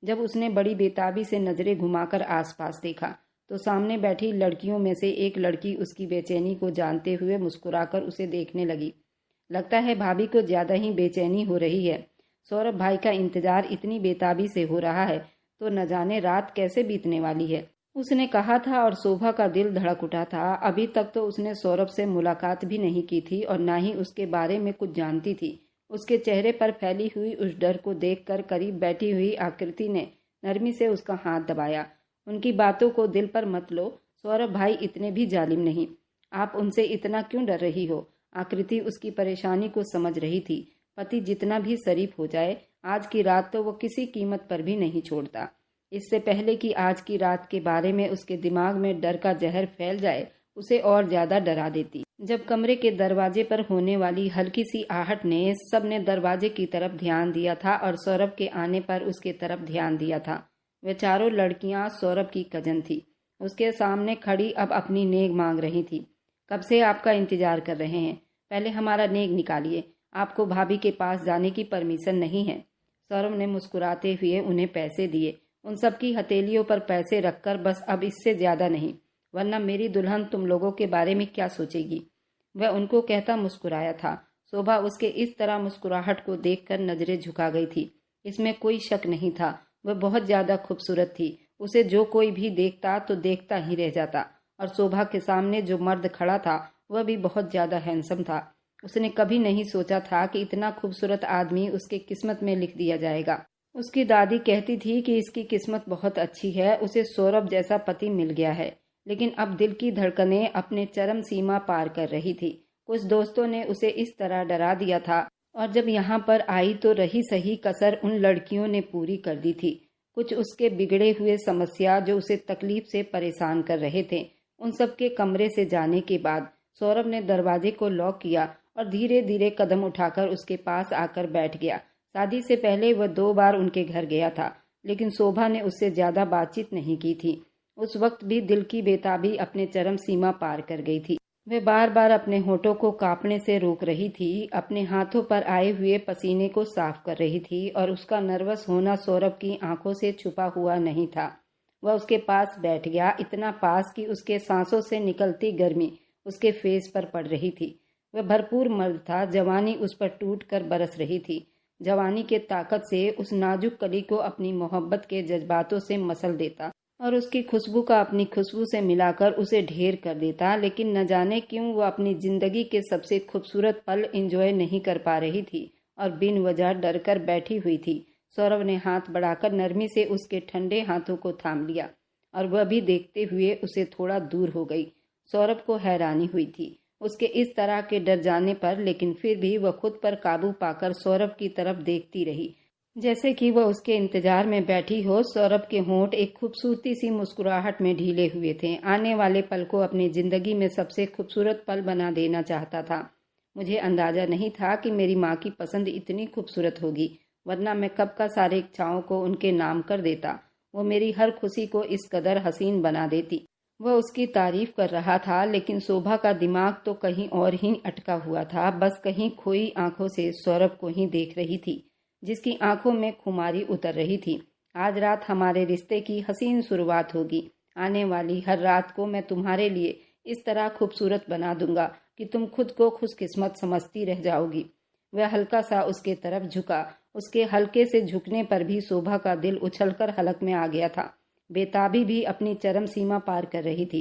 जब उसने बड़ी बेताबी से नजरें घुमाकर आसपास देखा तो सामने बैठी लड़कियों में से एक लड़की उसकी बेचैनी को जानते हुए मुस्कुराकर उसे देखने लगी। लगता है भाभी को ज्यादा ही बेचैनी हो रही है। सौरभ भाई का इंतजार इतनी बेताबी से हो रहा है तो न जाने रात कैसे बीतने वाली है, उसने कहा था। और शोभा का दिल धड़क उठा था। अभी तक तो उसने सौरभ से मुलाकात भी नहीं की थी और न ही उसके बारे में कुछ जानती थी। उसके चेहरे पर फैली हुई उस डर को देखकर करीब बैठी हुई आकृति ने नरमी से उसका हाथ दबाया। उनकी बातों को दिल पर मत लो, सौरभ भाई इतने भी जालिम नहीं। आप उनसे इतना क्यों डर रही हो? आकृति उसकी परेशानी को समझ रही थी। पति जितना भी शरीफ हो जाए, आज की रात तो वो किसी कीमत पर भी नहीं छोड़ता। इससे पहले कि आज की रात के बारे में उसके दिमाग में डर का जहर फैल जाए, उसे और ज्यादा डरा देती। जब कमरे के दरवाजे पर होने वाली हल्की सी आहट ने सबने दरवाजे की तरफ ध्यान दिया था और सौरभ के आने पर उसके तरफ ध्यान दिया था। वे चारों लड़कियां सौरभ की कजन थी। उसके सामने खड़ी अब अपनी नेग मांग रही थी। कब से आपका इंतजार कर रहे हैं, पहले हमारा नेग निकालिए, आपको भाभी के पास जाने की परमिशन नहीं है। सौरभ ने मुस्कुराते हुए उन्हें पैसे दिए। उन सबकी हथेलियों पर पैसे रखकर, बस अब इससे ज्यादा नहीं, वरना मेरी दुल्हन तुम लोगों के बारे में क्या सोचेगी, वह उनको कहता मुस्कुराया था। शोभा उसके इस तरह मुस्कुराहट को देखकर नजरें झुका गई थी। इसमें कोई शक नहीं था, वह बहुत ज्यादा खूबसूरत थी। उसे जो कोई भी देखता तो देखता ही रह जाता। और शोभा के सामने जो मर्द खड़ा था वह भी बहुत ज्यादा हैंडसम था। उसने कभी नहीं सोचा था कि इतना खूबसूरत आदमी उसके किस्मत में लिख दिया जाएगा। उसकी दादी कहती थी कि इसकी किस्मत बहुत अच्छी है, उसे सौरभ जैसा पति मिल गया है। लेकिन अब दिल की धड़कनें अपने चरम सीमा पार कर रही थी। कुछ दोस्तों ने उसे इस तरह डरा दिया था और जब यहाँ पर आई तो रही सही कसर उन लड़कियों ने पूरी कर दी थी। कुछ उसके बिगड़े हुए समस्या जो उसे तकलीफ से परेशान कर रहे थे, उन सब के कमरे से जाने के बाद सौरभ ने दरवाजे को लॉक किया और धीरे धीरे कदम उठाकर उसके पास आकर बैठ गया। शादी से पहले वह 2 बार उनके घर गया था, लेकिन शोभा ने उससे ज्यादा बातचीत नहीं की थी। उस वक्त भी दिल की बेताबी अपने चरम सीमा पार कर गई थी। वह बार बार अपने होठों को कांपने से रोक रही थी, अपने हाथों पर आए हुए पसीने को साफ कर रही थी और उसका नर्वस होना सौरभ की आंखों से छुपा हुआ नहीं था। वह उसके पास बैठ गया, इतना पास कि उसके सांसों से निकलती गर्मी उसके फेस पर पड़ रही थी। वह भरपूर मर्द था, जवानी उस पर टूट कर बरस रही थी। जवानी के ताकत से उस नाजुक कली को अपनी मोहब्बत के जज्बातों से मसल देता और उसकी खुशबू का अपनी खुशबू से मिलाकर उसे ढेर कर देता। लेकिन न जाने क्यों वो अपनी जिंदगी के सबसे खूबसूरत पल एंजॉय नहीं कर पा रही थी और बिन वजह डर कर बैठी हुई थी। सौरभ ने हाथ बढ़ाकर नरमी से उसके ठंडे हाथों को थाम लिया और वह भी देखते हुए उसे थोड़ा दूर हो गई। सौरभ को हैरानी हुई थी उसके इस तरह के डर जाने पर, लेकिन फिर भी वह खुद पर काबू पाकर सौरभ की तरफ देखती रही, जैसे कि वह उसके इंतजार में बैठी हो। सौरभ के होंठ एक खूबसूरती सी मुस्कुराहट में ढीले हुए थे। आने वाले पल को अपनी जिंदगी में सबसे खूबसूरत पल बना देना चाहता था। मुझे अंदाजा नहीं था कि मेरी माँ की पसंद इतनी खूबसूरत होगी, वरना मैं कब का सारे इच्छाओं को उनके नाम कर देता। वो मेरी हर खुशी को इस कदर हसीन बना देती। वह उसकी तारीफ कर रहा था, लेकिन शोभा का दिमाग तो कहीं और ही अटका हुआ था। बस कहीं खोई आंखों से सौरभ को ही देख रही थी, जिसकी आंखों में खुमारी उतर रही थी। आज रात हमारे रिश्ते की हसीन शुरुआत होगी। आने वाली हर रात को मैं तुम्हारे लिए इस तरह खूबसूरत बना दूंगा कि तुम खुद को खुशकिस्मत समझती रह जाओगी। वह हल्का सा उसके तरफ झुका। उसके हल्के से झुकने पर भी शोभा का दिल उछलकर हलक में आ गया था। बेताबी भी अपनी चरम सीमा पार कर रही थी।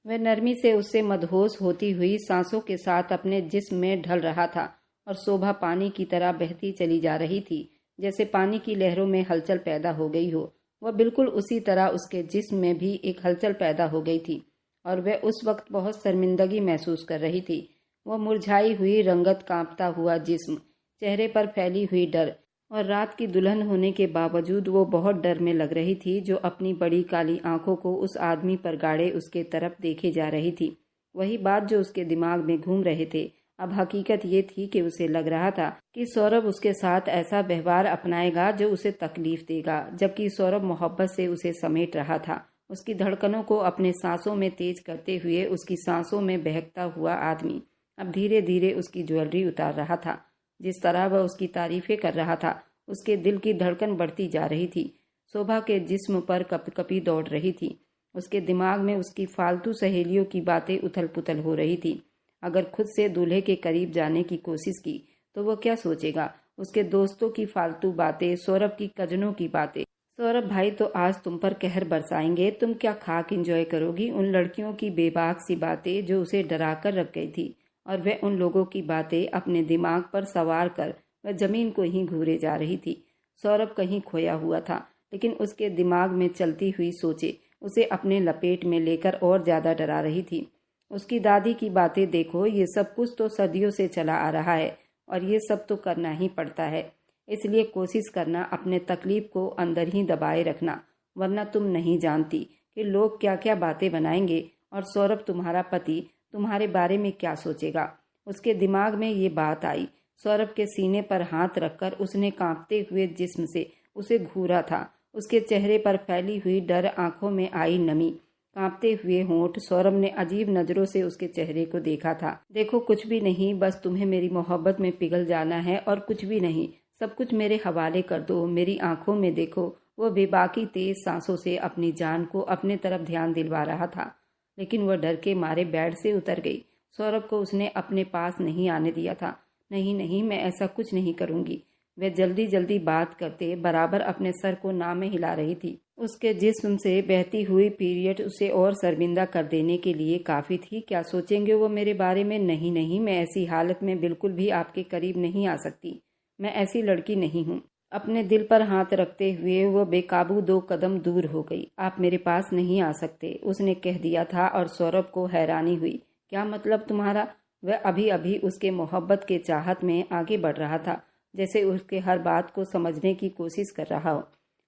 वह नरमी से उससे मदहोश होती हुई सांसों के साथ अपने जिस्म में ढल रहा था और शोभा पानी की तरह बहती चली जा रही थी, जैसे पानी की लहरों में हलचल पैदा हो गई हो। वह बिल्कुल उसी तरह उसके जिस्म में भी एक हलचल पैदा हो गई थी और वह उस वक्त बहुत शर्मिंदगी महसूस कर रही थी। वह मुरझाई हुई रंगत, कांपता हुआ जिस्म, चेहरे पर फैली हुई डर, और रात की दुल्हन होने के बावजूद वो बहुत डर में लग रही थी, जो अपनी बड़ी काली आंखों को उस आदमी पर गाड़े उसके तरफ देखे जा रही थी। वही बात जो उसके दिमाग में घूम रहे थे। अब हकीकत ये थी कि उसे लग रहा था कि सौरभ उसके साथ ऐसा व्यवहार अपनाएगा जो उसे तकलीफ देगा, जबकि सौरभ मोहब्बत से उसे समेट रहा था, उसकी धड़कनों को अपने सांसों में तेज करते हुए। उसकी सांसों में बहकता हुआ आदमी अब धीरे धीरे उसकी ज्वेलरी उतार रहा था। जिस तरह वह उसकी तारीफें कर रहा था, उसके दिल की धड़कन बढ़ती जा रही थी। शोभा के जिस्म पर कपकपी दौड़ रही थी। उसके दिमाग में उसकी फालतू सहेलियों की बातें उथल पुथल हो रही थी। अगर खुद से दूल्हे के करीब जाने की कोशिश की तो वो क्या सोचेगा? उसके दोस्तों की फालतू बातें, सौरभ की कजनों की बातें। सौरभ भाई तो आज तुम पर कहर बरसाएंगे, तुम क्या खाक एंजॉय करोगी? उन लड़कियों की बेबाक सी बातें जो उसे डरा कर रख गई थी, और वह उन लोगों की बातें अपने दिमाग पर सवार कर वह जमीन को ही घूरे जा रही थी। सौरभ कहीं खोया हुआ था, लेकिन उसके दिमाग में चलती हुई सोचे उसे अपने लपेट में लेकर और ज्यादा डरा रही थी। उसकी दादी की बातें देखो, ये सब कुछ तो सदियों से चला आ रहा है, और ये सब तो करना ही पड़ता है। इसलिए कोशिश करना अपने तकलीफ को अंदर ही दबाए रखना, वरना तुम नहीं जानती कि लोग क्या क्या बातें बनाएंगे, और सौरभ तुम्हारा पति तुम्हारे बारे में क्या सोचेगा। उसके दिमाग में ये बात आई। सौरभ के सीने पर हाथ रखकर उसने कांपते हुए जिस्म से उसे घूरा था। उसके चेहरे पर फैली हुई डर, आंखों में आई नमी, कांपते हुए होंठ। सौरभ ने अजीब नजरों से उसके चेहरे को देखा था। देखो, कुछ भी नहीं, बस तुम्हें मेरी मोहब्बत में पिघल जाना है, और कुछ भी नहीं। सब कुछ मेरे हवाले कर दो, मेरी आंखों में देखो। वह बेबाकी तेज सांसों से अपनी जान को अपने तरफ ध्यान दिलवा रहा था, लेकिन वह डर के मारे बेड से उतर गई। सौरभ को उसने अपने पास नहीं आने दिया था। नहीं नहीं, मैं ऐसा कुछ नहीं करूंगी। वह जल्दी जल्दी बात करते बराबर अपने सर को ना में हिला रही थी। उसके जिस्म से बहती हुई पीरियड उसे और शर्मिंदा कर देने के लिए काफी थी। क्या सोचेंगे वो मेरे बारे में? नहीं नहीं, मैं ऐसी हालत में बिल्कुल भी आपके करीब नहीं आ सकती। मैं ऐसी लड़की नहीं हूँ। अपने दिल पर हाथ रखते हुए वो बेकाबू 2 कदम दूर हो गई। आप मेरे पास नहीं आ सकते, उसने कह दिया था, और सौरभ को हैरानी हुई। क्या मतलब तुम्हारा? वह अभी अभी उसके मोहब्बत के चाहत में आगे बढ़ रहा था, जैसे उसके हर बात को समझने की कोशिश कर रहा हो,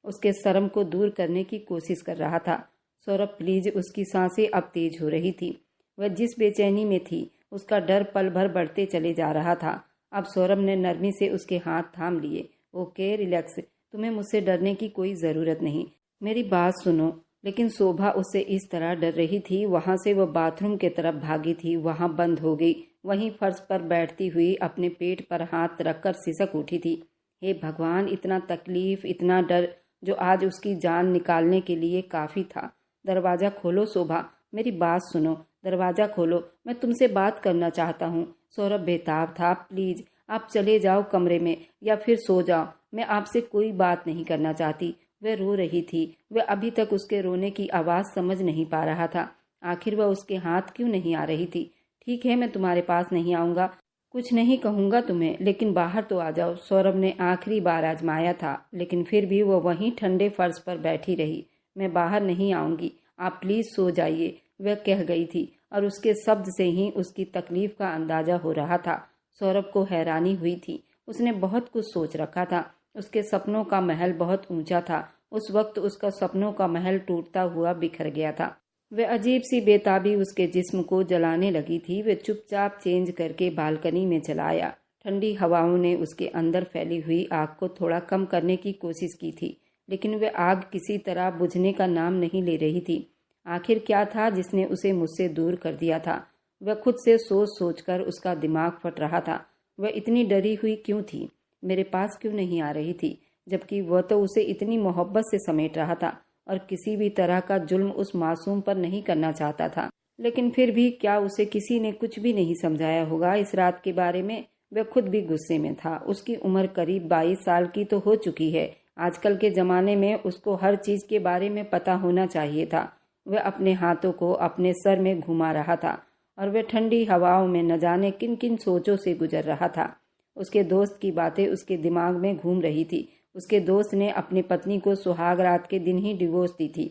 उसके शर्म को दूर करने की कोशिश कर रहा था। सौरभ प्लीज। उसकी सांसें अब तेज हो रही थी। वह जिस बेचैनी में थी, उसका डर पल भर बढ़ते चले जा रहा था। अब सौरभ ने नरमी से उसके हाथ थाम लिए। ओके, रिलैक्स, तुम्हें मुझसे डरने की कोई ज़रूरत नहीं, मेरी बात सुनो। लेकिन शोभा उससे इस तरह डर रही थी। वहां से वह बाथरूम के तरफ भागी थी, वहां बंद हो गई। वहीं फर्श पर बैठती हुई अपने पेट पर हाथ रखकर सिसक उठी थी। हे भगवान, इतना तकलीफ, इतना डर, जो आज उसकी जान निकालने के लिए काफ़ी था। दरवाज़ा खोलो शोभा, मेरी बात सुनो, दरवाज़ा खोलो, मैं तुमसे बात करना चाहता हूँ। सौरभ बेताब था। प्लीज़ आप चले जाओ कमरे में, या फिर सो जाओ, मैं आपसे कोई बात नहीं करना चाहती। वह रो रही थी। वह अभी तक उसके रोने की आवाज़ समझ नहीं पा रहा था। आखिर वह उसके हाथ क्यों नहीं आ रही थी? ठीक है, मैं तुम्हारे पास नहीं आऊँगा, कुछ नहीं कहूँगा तुम्हें, लेकिन बाहर तो आ जाओ। सौरभ ने आखिरी बार आजमाया था, लेकिन फिर भी वह वहीं ठंडे फर्श पर बैठी रही। मैं बाहर नहीं आऊँगी, आप प्लीज़ सो जाइए, वह कह गई थी, और उसके शब्द से ही उसकी तकलीफ का अंदाजा हो रहा था। सौरभ को हैरानी हुई थी। उसने बहुत कुछ सोच रखा था। उसके सपनों का महल बहुत ऊंचा था। उस वक्त उसका सपनों का महल टूटता हुआ बिखर गया था। वह अजीब सी बेताबी उसके जिस्म को जलाने लगी थी। वह चुपचाप चेंज करके बालकनी में चला आया। ठंडी हवाओं ने उसके अंदर फैली हुई आग को थोड़ा कम करने की कोशिश की थी, लेकिन वह आग किसी तरह बुझने का नाम नहीं ले रही थी। आखिर क्या था जिसने उसे मुझसे दूर कर दिया था? वह खुद से सोच सोचकर उसका दिमाग फट रहा था। वह इतनी डरी हुई क्यों थी? मेरे पास क्यों नहीं आ रही थी? जबकि वह तो उसे इतनी मोहब्बत से समेट रहा था, और किसी भी तरह का जुल्म उस मासूम पर नहीं करना चाहता था। लेकिन फिर भी क्या उसे किसी ने कुछ भी नहीं समझाया होगा इस रात के बारे में? वह खुद भी गुस्से में था। उसकी उम्र करीब 22 साल की तो हो चुकी है। आजकल के ज़माने में उसको हर चीज़ के बारे में पता होना चाहिए था। वह अपने हाथों को अपने सर में घुमा रहा था, और वह ठंडी हवाओं में न जाने किन किन सोचों से गुजर रहा था। उसके दोस्त की बातें उसके दिमाग में घूम रही थी। उसके दोस्त ने अपनी पत्नी को सुहाग रात के दिन ही डिवोर्स दी थी,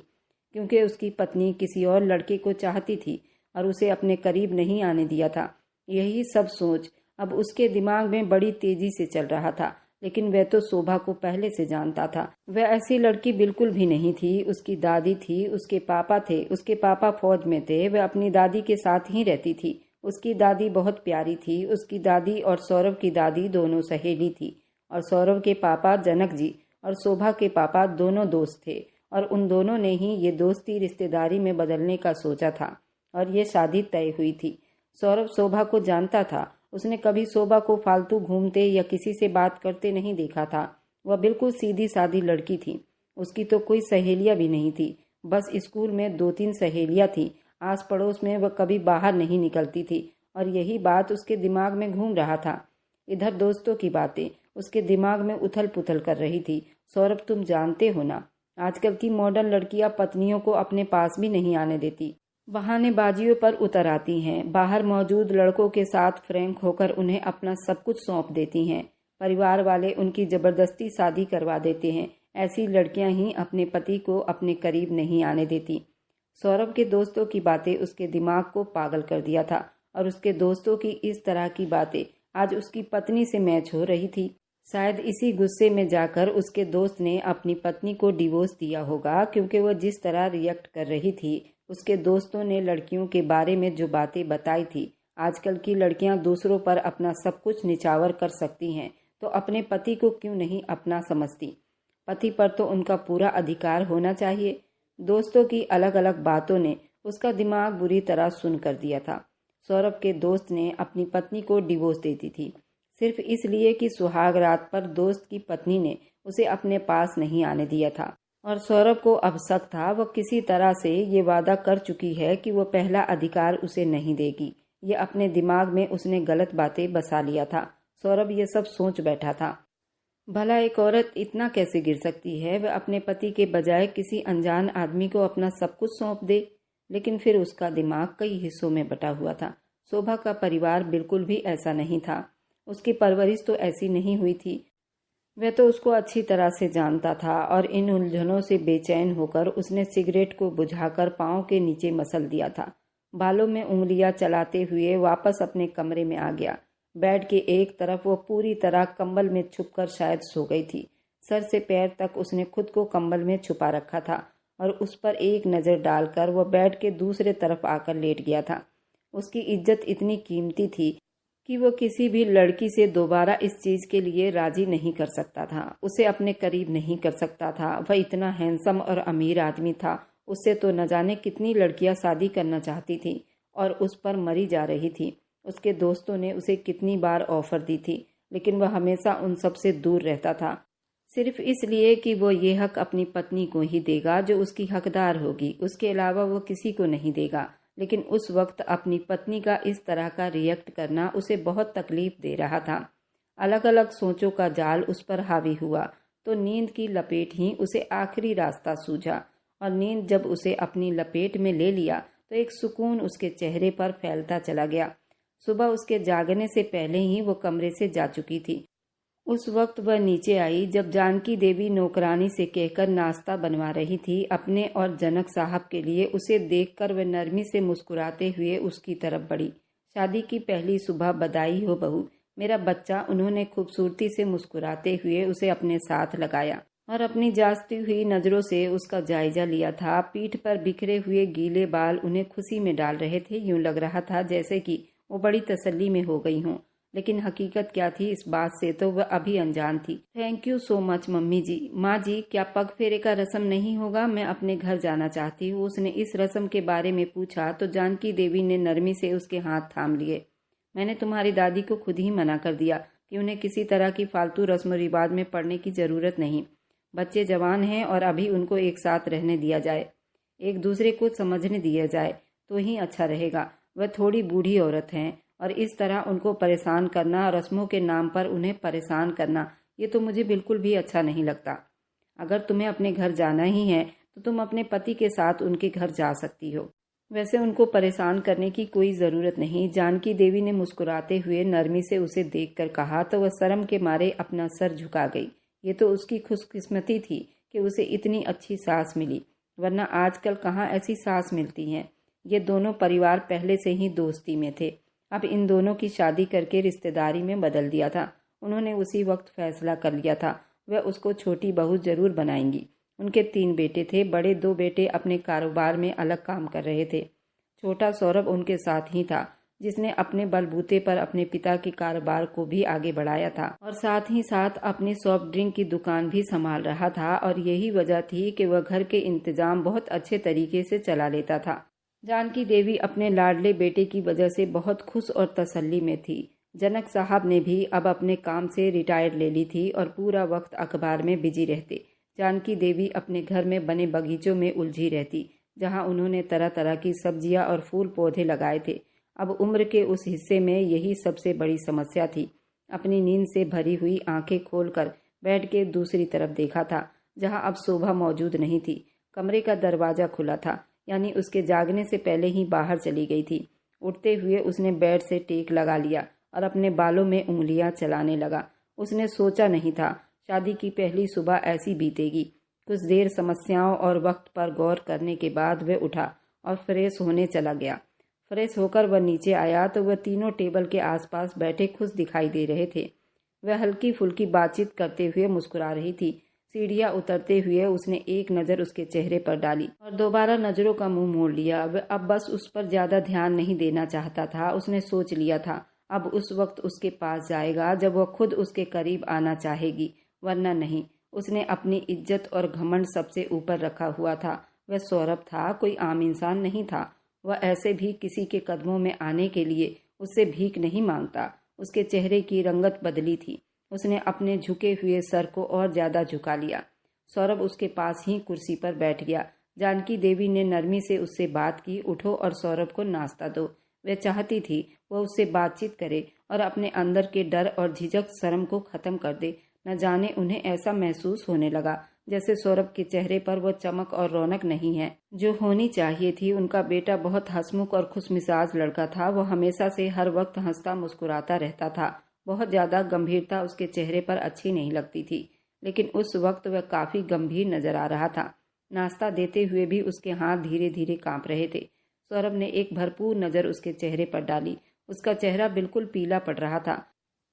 क्योंकि उसकी पत्नी किसी और लड़के को चाहती थी और उसे अपने करीब नहीं आने दिया था। यही सब सोच अब उसके दिमाग में बड़ी तेजी से चल रहा था, लेकिन वह तो शोभा को पहले से जानता था। वह ऐसी लड़की बिल्कुल भी नहीं थी। उसकी दादी थी, उसके पापा थे, उसके पापा फौज में थे, वह अपनी दादी के साथ ही रहती थी। उसकी दादी बहुत प्यारी थी। उसकी दादी और सौरभ की दादी दोनों सहेली थी, और सौरभ के पापा जनक जी और शोभा के पापा दोनों दोस्त थे, और उन दोनों ने ही ये दोस्ती रिश्तेदारी में बदलने का सोचा था, और ये शादी तय हुई थी। सौरभ शोभा को जानता था। उसने कभी शोभा को फालतू घूमते या किसी से बात करते नहीं देखा था। वह बिल्कुल सीधी सादी लड़की थी। उसकी तो कोई सहेलियां भी नहीं थी, बस स्कूल में 2-3 सहेलियां थी। आस पड़ोस में वह कभी बाहर नहीं निकलती थी, और यही बात उसके दिमाग में घूम रहा था। इधर दोस्तों की बातें उसके दिमाग में उथल पुथल कर रही थी। सौरभ, तुम जानते हो ना, आजकल की मॉडर्न लड़कियां पत्नियों को अपने पास भी नहीं आने देती। बहानेबाजियों पर उतर आती हैं, बाहर मौजूद लड़कों के साथ फ्रैंक होकर उन्हें अपना सब कुछ सौंप देती हैं। परिवार वाले उनकी जबरदस्ती शादी करवा देते हैं। ऐसी लड़कियां ही अपने पति को अपने करीब नहीं आने देती। सौरभ के दोस्तों की बातें उसके दिमाग को पागल कर दिया था, और उसके दोस्तों की इस तरह की बातें आज उसकी पत्नी से मैच हो रही थी। शायद इसी गुस्से में जाकर उसके दोस्त ने अपनी पत्नी को डिवोर्स दिया होगा, क्योंकि वह जिस तरह रिएक्ट कर रही थी। उसके दोस्तों ने लड़कियों के बारे में जो बातें बताई थी, आजकल की लड़कियां दूसरों पर अपना सब कुछ निछावर कर सकती हैं, तो अपने पति को क्यों नहीं अपना समझती। पति पर तो उनका पूरा अधिकार होना चाहिए। दोस्तों की अलग अलग बातों ने उसका दिमाग बुरी तरह सुन कर दिया था। सौरभ के दोस्त ने अपनी पत्नी को डिवोर्स दे दी थी, सिर्फ इसलिए कि सुहाग रात पर दोस्त की पत्नी ने उसे अपने पास नहीं आने दिया था। और सौरभ को अब शक था, वह किसी तरह से ये वादा कर चुकी है कि वह पहला अधिकार उसे नहीं देगी। ये अपने दिमाग में उसने गलत बातें बसा लिया था। सौरभ ये सब सोच बैठा था। भला एक औरत इतना कैसे गिर सकती है? वह अपने पति के बजाय किसी अनजान आदमी को अपना सब कुछ सौंप दे। लेकिन फिर उसका दिमाग कई हिस्सों में बटा हुआ था। शोभा का परिवार बिल्कुल भी ऐसा नहीं था। उसकी परवरिश तो ऐसी नहीं हुई थी। वह तो उसको अच्छी तरह से जानता था, और इन उलझनों से बेचैन होकर उसने सिगरेट को बुझाकर पांव के नीचे मसल दिया था। बालों में उंगलियां चलाते हुए वापस अपने कमरे में आ गया। बेड के एक तरफ वो पूरी तरह कंबल में छुपकर शायद सो गई थी। सर से पैर तक उसने खुद को कंबल में छुपा रखा था, और उस पर एक नज़र डालकर वह बेड के दूसरे तरफ आकर लेट गया था। उसकी इज्जत इतनी कीमती थी कि वो किसी भी लड़की से दोबारा इस चीज़ के लिए राजी नहीं कर सकता था, उसे अपने करीब नहीं कर सकता था। वह इतना हैंडसम और अमीर आदमी था। उससे तो न जाने कितनी लड़कियां शादी करना चाहती थी और उस पर मरी जा रही थी। उसके दोस्तों ने उसे कितनी बार ऑफर दी थी, लेकिन वह हमेशा उन सब से दूर रहता था, सिर्फ इसलिए कि वो ये हक अपनी पत्नी को ही देगा जो उसकी हकदार होगी। उसके अलावा वो किसी को नहीं देगा। लेकिन उस वक्त अपनी पत्नी का इस तरह का रिएक्ट करना उसे बहुत तकलीफ दे रहा था। अलग अलग सोचों का जाल उस पर हावी हुआ, तो नींद की लपेट ही उसे आखिरी रास्ता सूझा। और नींद जब उसे अपनी लपेट में ले लिया तो एक सुकून उसके चेहरे पर फैलता चला गया। सुबह उसके जागने से पहले ही वो कमरे से जा चुकी थी। उस वक्त वह नीचे आई जब जानकी देवी नौकरानी से कहकर नाश्ता बनवा रही थी अपने और जनक साहब के लिए। उसे देखकर वह नरमी से मुस्कुराते हुए उसकी तरफ बढ़ी। शादी की पहली सुबह, बधाई हो बहू, मेरा बच्चा। उन्होंने खूबसूरती से मुस्कुराते हुए उसे अपने साथ लगाया और अपनी जांचती हुई नजरों से उसका जायजा लिया था। पीठ पर बिखरे हुए गीले बाल उन्हें खुशी में डाल रहे थे। यूं लग रहा था जैसे कि वो बड़ी तसल्ली में हो गई हों, लेकिन हकीकत क्या थी इस बात से तो वह अभी अनजान थी। Thank you so much mummy ji. माँ जी, क्या पग फेरे का रस्म नहीं होगा? मैं अपने घर जाना चाहती हूँ। उसने इस रस्म के बारे में पूछा तो जानकी देवी ने नरमी से उसके हाथ थाम लिए। मैंने तुम्हारी दादी को खुद ही मना कर दिया कि उन्हें किसी तरह की फालतू रस्म रिवाज में पड़ने की जरूरत नहीं। बच्चे जवान हैं और अभी उनको एक साथ रहने दिया जाए, एक दूसरे को समझने दिया जाए तो ही अच्छा रहेगा। वह थोड़ी बूढ़ी औरत हैं और इस तरह उनको परेशान करना, रस्मों के नाम पर उन्हें परेशान करना, ये तो मुझे बिल्कुल भी अच्छा नहीं लगता। अगर तुम्हें अपने घर जाना ही है तो तुम अपने पति के साथ उनके घर जा सकती हो। वैसे उनको परेशान करने की कोई ज़रूरत नहीं। जानकी देवी ने मुस्कुराते हुए नरमी से उसे देखकर कहा तो वह शर्म के मारे अपना सर झुका गई। ये तो उसकी खुशकिस्मती थी कि उसे इतनी अच्छी सास मिली, वरना आजकल कहाँ ऐसी सास मिलती हैं। ये दोनों परिवार पहले से ही दोस्ती में थे। अब इन दोनों की शादी करके रिश्तेदारी में बदल दिया था। उन्होंने उसी वक्त फैसला कर लिया था वह उसको छोटी बहू जरूर बनाएंगी। उनके 3 बेटे थे। बड़े 2 बेटे अपने कारोबार में अलग काम कर रहे थे। छोटा सौरभ उनके साथ ही था, जिसने अपने बलबूते पर अपने पिता के कारोबार को भी आगे बढ़ाया था और साथ ही साथ अपनी सॉफ्ट ड्रिंक की दुकान भी संभाल रहा था। और यही वजह थी कि वह घर के इंतजाम बहुत अच्छे तरीके से चला लेता था। जानकी देवी अपने लाडले बेटे की वजह से बहुत खुश और तसल्ली में थी। जनक साहब ने भी अब अपने काम से रिटायर ले ली थी और पूरा वक्त अखबार में बिजी रहते। जानकी देवी अपने घर में बने बगीचों में उलझी रहती, जहां उन्होंने तरह तरह की सब्जियां और फूल पौधे लगाए थे। अब उम्र के उस हिस्से में यही सबसे बड़ी समस्या थी। अपनी नींद से भरी हुई आंखें खोलकर बेड के दूसरी तरफ देखा था, जहां अब शोभा मौजूद नहीं थी। कमरे का दरवाजा खुला था, यानी उसके जागने से पहले ही बाहर चली गई थी। उठते हुए उसने बेड से टेक लगा लिया और अपने बालों में उंगलियां चलाने लगा। उसने सोचा नहीं था शादी की पहली सुबह ऐसी बीतेगी। कुछ देर समस्याओं और वक्त पर गौर करने के बाद वह उठा और फ्रेश होने चला गया। फ्रेश होकर वह नीचे आया तो वह तीनों टेबल के आसपास बैठे खुश दिखाई दे रहे थे। वह हल्की फुल्की बातचीत करते हुए मुस्कुरा रही थी। सीढ़ियां उतरते हुए उसने एक नज़र उसके चेहरे पर डाली और दोबारा नजरों का मुंह मोड़ लिया। वह अब बस उस पर ज्यादा ध्यान नहीं देना चाहता था। उसने सोच लिया था अब उस वक्त उसके पास जाएगा जब वह खुद उसके करीब आना चाहेगी, वरना नहीं। उसने अपनी इज्जत और घमंड सबसे ऊपर रखा हुआ था। वह सौरभ था, कोई आम इंसान नहीं था। वह ऐसे भी किसी के कदमों में आने के लिए उससे भीख नहीं मांगता। उसके चेहरे की रंगत बदली थी। उसने अपने झुके हुए सर को और ज्यादा झुका लिया। सौरभ उसके पास ही कुर्सी पर बैठ गया। जानकी देवी ने नरमी से उससे बात की, उठो और सौरभ को नाश्ता दो। वह चाहती थी वह उससे बातचीत करे और अपने अंदर के डर और झिझक शर्म को खत्म कर दे। न जाने उन्हें ऐसा महसूस होने लगा जैसे सौरभ के चेहरे पर वो चमक और रौनक नहीं है जो होनी चाहिए थी। उनका बेटा बहुत हंसमुख और खुशमिजाज लड़का था। वो हमेशा से हर वक्त हंसता मुस्कुराता रहता था। बहुत ज्यादा गंभीरता उसके चेहरे पर अच्छी नहीं लगती थी, लेकिन उस वक्त वह काफी गंभीर नजर आ रहा था। नाश्ता देते हुए भी उसके हाथ धीरे धीरे कांप रहे थे। सौरभ ने एक भरपूर नजर उसके चेहरे पर डाली। उसका चेहरा बिल्कुल पीला पड़ रहा था।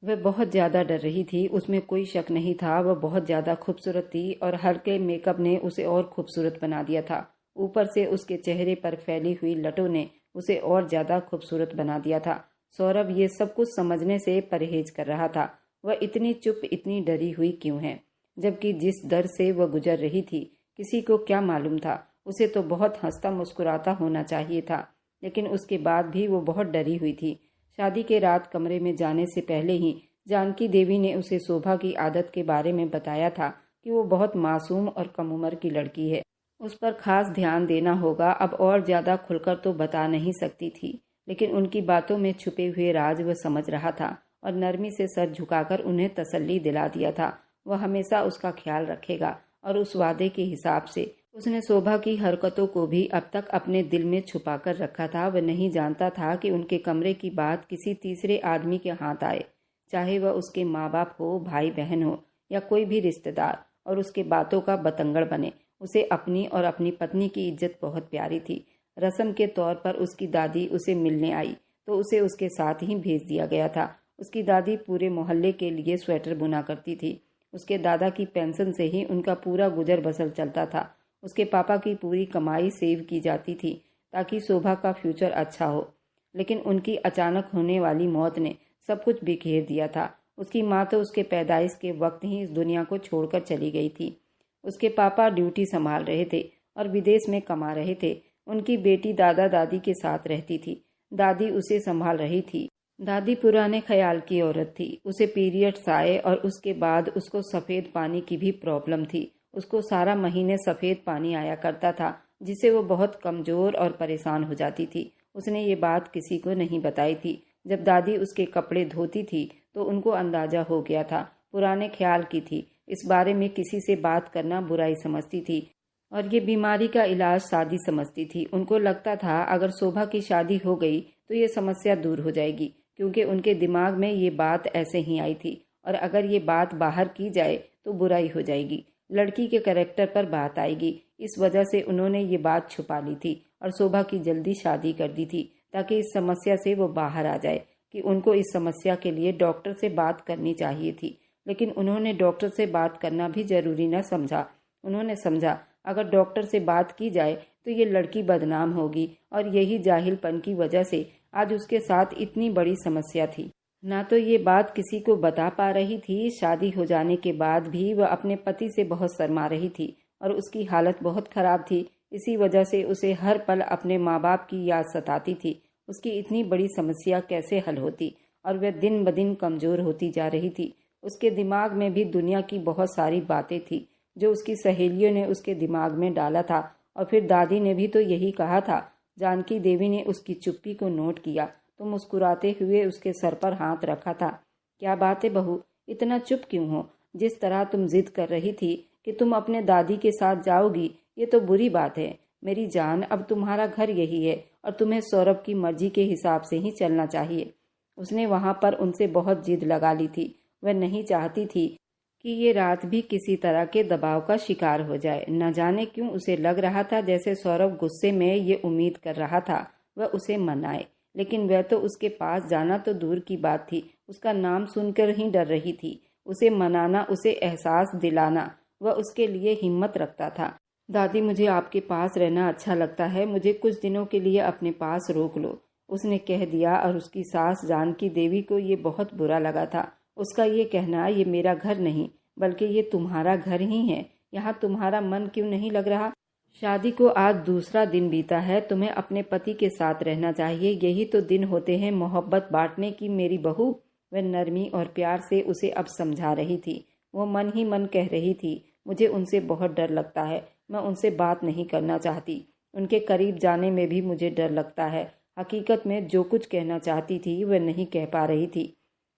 वह बहुत ज्यादा डर रही थी, उसमें कोई शक नहीं था। वह बहुत ज्यादा खूबसूरत थी और हल्के मेकअप ने उसे और खूबसूरत बना दिया था। ऊपर से उसके चेहरे पर फैली हुई लटों ने उसे और ज्यादा खूबसूरत बना दिया था। सौरभ ये सब कुछ समझने से परहेज कर रहा था। वह इतनी चुप, इतनी डरी हुई क्यों है, जबकि जिस डर से वह गुजर रही थी किसी को क्या मालूम था। उसे तो बहुत हंसता मुस्कुराता होना चाहिए था, लेकिन उसके बाद भी वो बहुत डरी हुई थी। शादी के रात कमरे में जाने से पहले ही जानकी देवी ने उसे शोभा की आदत के बारे में बताया था कि वो बहुत मासूम और कम उम्र की लड़की है, उस पर खास ध्यान देना होगा। अब और ज्यादा खुलकर तो बता नहीं सकती थी, लेकिन उनकी बातों में छुपे हुए राज वह समझ रहा था और नरमी से सर झुकाकर उन्हें तसल्ली दिला दिया था। वह हमेशा उसका ख्याल रखेगा और उस वादे के हिसाब से उसने शोभा की हरकतों को भी अब तक अपने दिल में छुपा कर रखा था। वह नहीं जानता था कि उनके कमरे की बात किसी तीसरे आदमी के हाथ आए, चाहे वह उसके माँ बाप हो, भाई बहन हो या कोई भी रिश्तेदार, और उसके बातों का बतंगड़ बने। उसे अपनी और अपनी पत्नी की इज्जत बहुत प्यारी थी। रस्म के तौर पर उसकी दादी उसे मिलने आई तो उसे उसके साथ ही भेज दिया गया था। उसकी दादी पूरे मोहल्ले के लिए स्वेटर बुना करती थी। उसके दादा की पेंशन से ही उनका पूरा गुजर बसर चलता था। उसके पापा की पूरी कमाई सेव की जाती थी ताकि शोभा का फ्यूचर अच्छा हो, लेकिन उनकी अचानक होने वाली मौत ने सब कुछ बिखेर दिया था। उसकी माँ तो उसके पैदाइश के वक्त ही इस दुनिया को छोड़कर चली गई थी। उसके पापा ड्यूटी संभाल रहे थे और विदेश में कमा रहे थे। उनकी बेटी दादा दादी के साथ रहती थी। दादी उसे संभाल रही थी। दादी पुराने ख्याल की औरत थी। उसे पीरियड्स आए और उसके बाद उसको सफ़ेद पानी की भी प्रॉब्लम थी। उसको सारा महीने सफ़ेद पानी आया करता था, जिससे वो बहुत कमज़ोर और परेशान हो जाती थी। उसने ये बात किसी को नहीं बताई थी। जब दादी उसके कपड़े धोती थी तो उनको अंदाज़ा हो गया था। पुराने ख्याल की थी। इस बारे में किसी से बात करना बुराई समझती थी और ये बीमारी का इलाज शादी समझती थी। उनको लगता था अगर शोभा की शादी हो गई तो ये समस्या दूर हो जाएगी, क्योंकि उनके दिमाग में ये बात ऐसे ही आई थी, और अगर ये बात बाहर की जाए तो बुराई हो जाएगी, लड़की के कैरेक्टर पर बात आएगी। इस वजह से उन्होंने ये बात छुपा ली थी और शोभा की जल्दी शादी कर दी थी ताकि इस समस्या से वो बाहर आ जाए, कि उनको इस समस्या के लिए डॉक्टर से बात करनी चाहिए थी। लेकिन उन्होंने डॉक्टर से बात करना भी जरूरी न समझा। उन्होंने समझा अगर डॉक्टर से बात की जाए तो ये लड़की बदनाम होगी, और यही जाहिलपन की वजह से आज उसके साथ इतनी बड़ी समस्या थी। ना तो ये बात किसी को बता पा रही थी, शादी हो जाने के बाद भी वह अपने पति से बहुत शर्मा रही थी और उसकी हालत बहुत खराब थी। इसी वजह से उसे हर पल अपने माँ बाप की याद सताती थी। उसकी इतनी बड़ी समस्या कैसे हल होती, और वह दिन ब दिन कमज़ोर होती जा रही थी। उसके दिमाग में भी दुनिया की बहुत सारी बातें थी जो उसकी सहेलियों ने उसके दिमाग में डाला था, और फिर दादी ने भी तो यही कहा था। जानकी देवी ने उसकी चुप्पी को नोट किया तो मुस्कुराते हुए उसके सर पर हाथ रखा था। क्या बात है बहू, इतना चुप क्यों हो? जिस तरह तुम जिद कर रही थी कि तुम अपने दादी के साथ जाओगी, ये तो बुरी बात है। मेरी जान, अब तुम्हारा घर यही है और तुम्हें सौरभ की मर्जी के हिसाब से ही चलना चाहिए। उसने वहां पर उनसे बहुत जिद लगा ली थी। वह नहीं चाहती थी कि ये रात भी किसी तरह के दबाव का शिकार हो जाए। न जाने क्यों उसे लग रहा था जैसे सौरभ गुस्से में ये उम्मीद कर रहा था वह उसे मनाए, लेकिन वह तो उसके पास जाना तो दूर की बात थी, उसका नाम सुनकर ही डर रही थी। उसे मनाना, उसे एहसास दिलाना वह उसके लिए हिम्मत रखता था। दादी, मुझे आपके पास रहना अच्छा लगता है, मुझे कुछ दिनों के लिए अपने पास रोक लो, उसने कह दिया। और उसकी सास जानकी देवी को ये बहुत बुरा लगा था। उसका ये कहना, ये मेरा घर नहीं बल्कि ये तुम्हारा घर ही है, यहाँ तुम्हारा मन क्यों नहीं लग रहा? शादी को आज दूसरा दिन बीता है, तुम्हें अपने पति के साथ रहना चाहिए, यही तो दिन होते हैं मोहब्बत बांटने की मेरी बहू। वह नरमी और प्यार से उसे अब समझा रही थी। वो मन ही मन कह रही थी, मुझे उनसे बहुत डर लगता है, मैं उनसे बात नहीं करना चाहती, उनके करीब जाने में भी मुझे डर लगता है। हकीकत में जो कुछ कहना चाहती थी वह नहीं कह पा रही थी,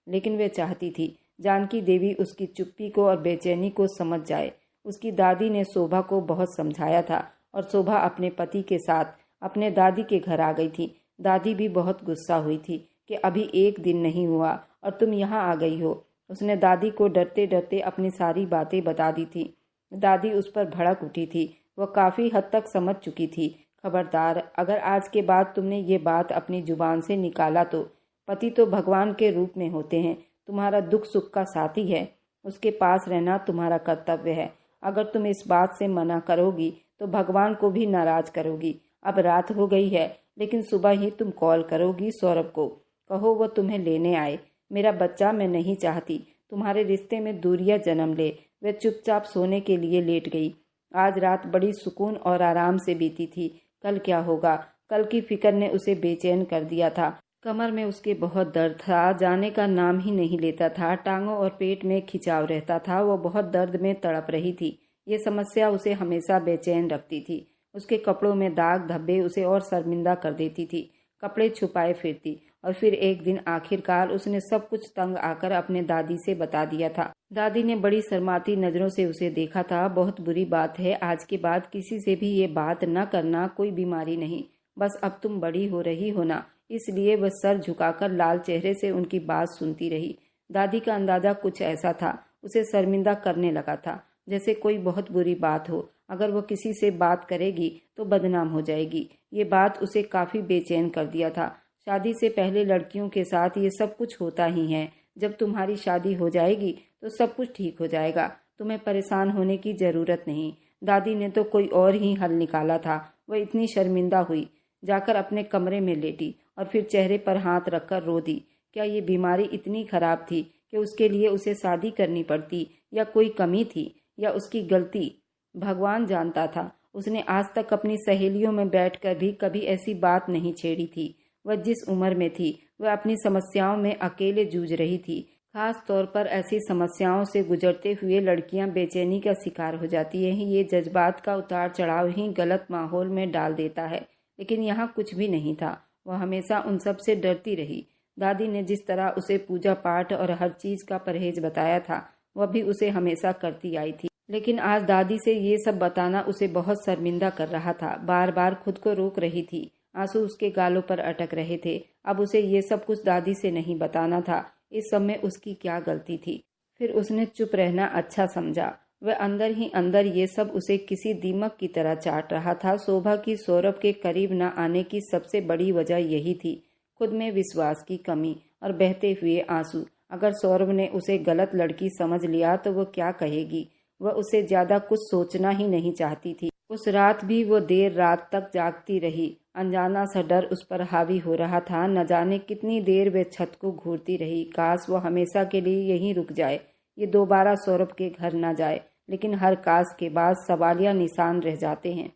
लेकिन वह चाहती थी जानकी देवी उसकी चुप्पी को और बेचैनी को समझ जाए। उसकी दादी ने शोभा को बहुत समझाया था और शोभा अपने पति के साथ अपने दादी के घर आ गई थी। दादी भी बहुत गुस्सा हुई थी कि अभी एक दिन नहीं हुआ और तुम यहाँ आ गई हो। उसने दादी को डरते डरते अपनी सारी बातें बता दी थी। दादी उस पर भड़क उठी थी। वह काफ़ी हद तक समझ चुकी थी। खबरदार, अगर आज के बाद तुमने ये बात अपनी जुबान से निकाला तो पति तो भगवान के रूप में होते हैं, तुम्हारा दुख सुख का साथी है, उसके पास रहना तुम्हारा कर्तव्य है। अगर तुम इस बात से मना करोगी तो भगवान को भी नाराज करोगी। अब रात हो गई है, लेकिन सुबह ही तुम कॉल करोगी सौरभ को, कहो वो तुम्हें लेने आए। मेरा बच्चा मैं नहीं चाहती तुम्हारे रिश्ते में दूरियां जन्म ले। वह चुपचाप सोने के लिए लेट गई। आज रात बड़ी सुकून और आराम से बीती थी। कल क्या होगा, कल की फिक्र ने उसे बेचैन कर दिया था। कमर में उसके बहुत दर्द था, जाने का नाम ही नहीं लेता था। टांगों और पेट में खिंचाव रहता था। वो बहुत दर्द में तड़प रही थी। ये समस्या उसे हमेशा बेचैन रखती थी। उसके कपड़ों में दाग धब्बे उसे और शर्मिंदा कर देती थी। कपड़े छुपाए फिरती। और फिर एक दिन आखिरकार उसने सब कुछ तंग आकर अपने दादी से बता दिया था। दादी ने बड़ी शर्माती नजरों से उसे देखा था। बहुत बुरी बात है, आज के बाद किसी से भी ये बात न करना, कोई बीमारी नहीं, बस अब तुम बड़ी हो रही हो ना। इसलिए वह सर झुकाकर लाल चेहरे से उनकी बात सुनती रही। दादी का अंदाजा कुछ ऐसा था, उसे शर्मिंदा करने लगा था, जैसे कोई बहुत बुरी बात हो। अगर वह किसी से बात करेगी तो बदनाम हो जाएगी। ये बात उसे काफी बेचैन कर दिया था। शादी से पहले लड़कियों के साथ ये सब कुछ होता ही है। जब तुम्हारी शादी हो जाएगी तो सब कुछ ठीक हो जाएगा, तुम्हें परेशान होने की जरूरत नहीं। दादी ने तो कोई और ही हल निकाला था। वह इतनी शर्मिंदा हुई, जाकर अपने कमरे में लेटी और फिर चेहरे पर हाथ रखकर रो दी। क्या ये बीमारी इतनी खराब थी कि उसके लिए उसे शादी करनी पड़ती, या कोई कमी थी, या उसकी गलती? भगवान जानता था। उसने आज तक अपनी सहेलियों में बैठकर भी कभी ऐसी बात नहीं छेड़ी थी। वह जिस उम्र में थी वह अपनी समस्याओं में अकेले जूझ रही थी। खास तौर पर ऐसी समस्याओं से गुजरते हुए लड़कियां बेचैनी का शिकार हो जाती हैं। ये जज्बात का उतार चढ़ाव ही गलत माहौल में डाल देता है। लेकिन यहाँ कुछ भी नहीं था। वह हमेशा उन सब से डरती रही। दादी ने जिस तरह उसे पूजा पाठ और हर चीज का परहेज बताया था, वह भी उसे हमेशा करती आई थी। लेकिन आज दादी से ये सब बताना उसे बहुत शर्मिंदा कर रहा था। बार बार खुद को रोक रही थी। आंसू उसके गालों पर अटक रहे थे। अब उसे ये सब कुछ दादी से नहीं बताना था। इस सब में उसकी क्या गलती थी? फिर उसने चुप रहना अच्छा समझा। वह अंदर ही अंदर ये सब उसे किसी दीमक की तरह चाट रहा था। शोभा की सौरभ के करीब न आने की सबसे बड़ी वजह यही थी, खुद में विश्वास की कमी और बहते हुए आंसू। अगर सौरभ ने उसे गलत लड़की समझ लिया तो वो क्या कहेगी। वह उसे ज्यादा कुछ सोचना ही नहीं चाहती थी। उस रात भी वो देर रात तक जागती रही। अनजाना सा डर उस पर हावी हो रहा था। न जाने कितनी देर वे छत को घूरती रही। काश वो हमेशा के लिए यहीं रुक जाए, ये दोबारा सौरभ के घर न जाए। लेकिन हर काश के बाद सवालिया निशान रह जाते हैं।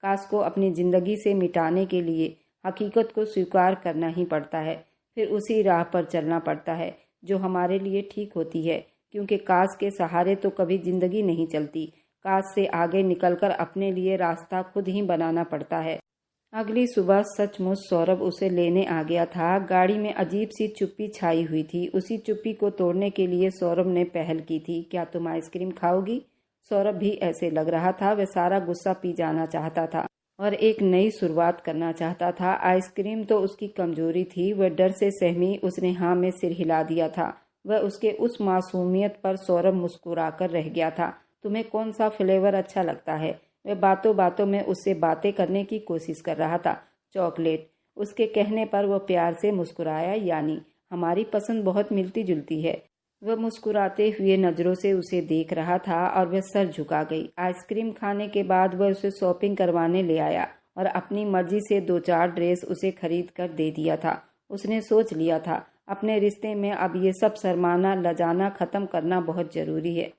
काश को अपनी जिंदगी से मिटाने के लिए हकीकत को स्वीकार करना ही पड़ता है, फिर उसी राह पर चलना पड़ता है जो हमारे लिए ठीक होती है। क्योंकि काश के सहारे तो कभी जिंदगी नहीं चलती। काश से आगे निकलकर अपने लिए रास्ता खुद ही बनाना पड़ता है। अगली सुबह सचमुच सौरभ उसे लेने आ गया था। गाड़ी में अजीब सी चुप्पी छाई हुई थी। उसी चुप्पी को तोड़ने के लिए सौरभ ने पहल की थी। क्या तुम आइसक्रीम खाओगी? सौरभ भी ऐसे लग रहा था वह सारा गुस्सा पी जाना चाहता था और एक नई शुरुआत करना चाहता था। आइसक्रीम तो उसकी कमजोरी थी। वह डर से सहमी उसने हाँ में सिर हिला दिया था। वह उसके उस मासूमियत पर सौरभ मुस्कुराकर रह गया था। तुम्हें कौन सा फ्लेवर अच्छा लगता है? वह बातों बातों में उससे बातें करने की कोशिश कर रहा था। चॉकलेट। उसके कहने पर वह प्यार से मुस्कुराया। यानी हमारी पसंद बहुत मिलती जुलती है। वह मुस्कुराते हुए नजरों से उसे देख रहा था और वह सर झुका गई। आइसक्रीम खाने के बाद वह उसे शॉपिंग करवाने ले आया और अपनी मर्जी से 2-4 ड्रेस उसे खरीद कर दे दिया था। उसने सोच लिया था अपने रिश्ते में अब ये सब शर्माना लजाना खत्म करना बहुत जरूरी है।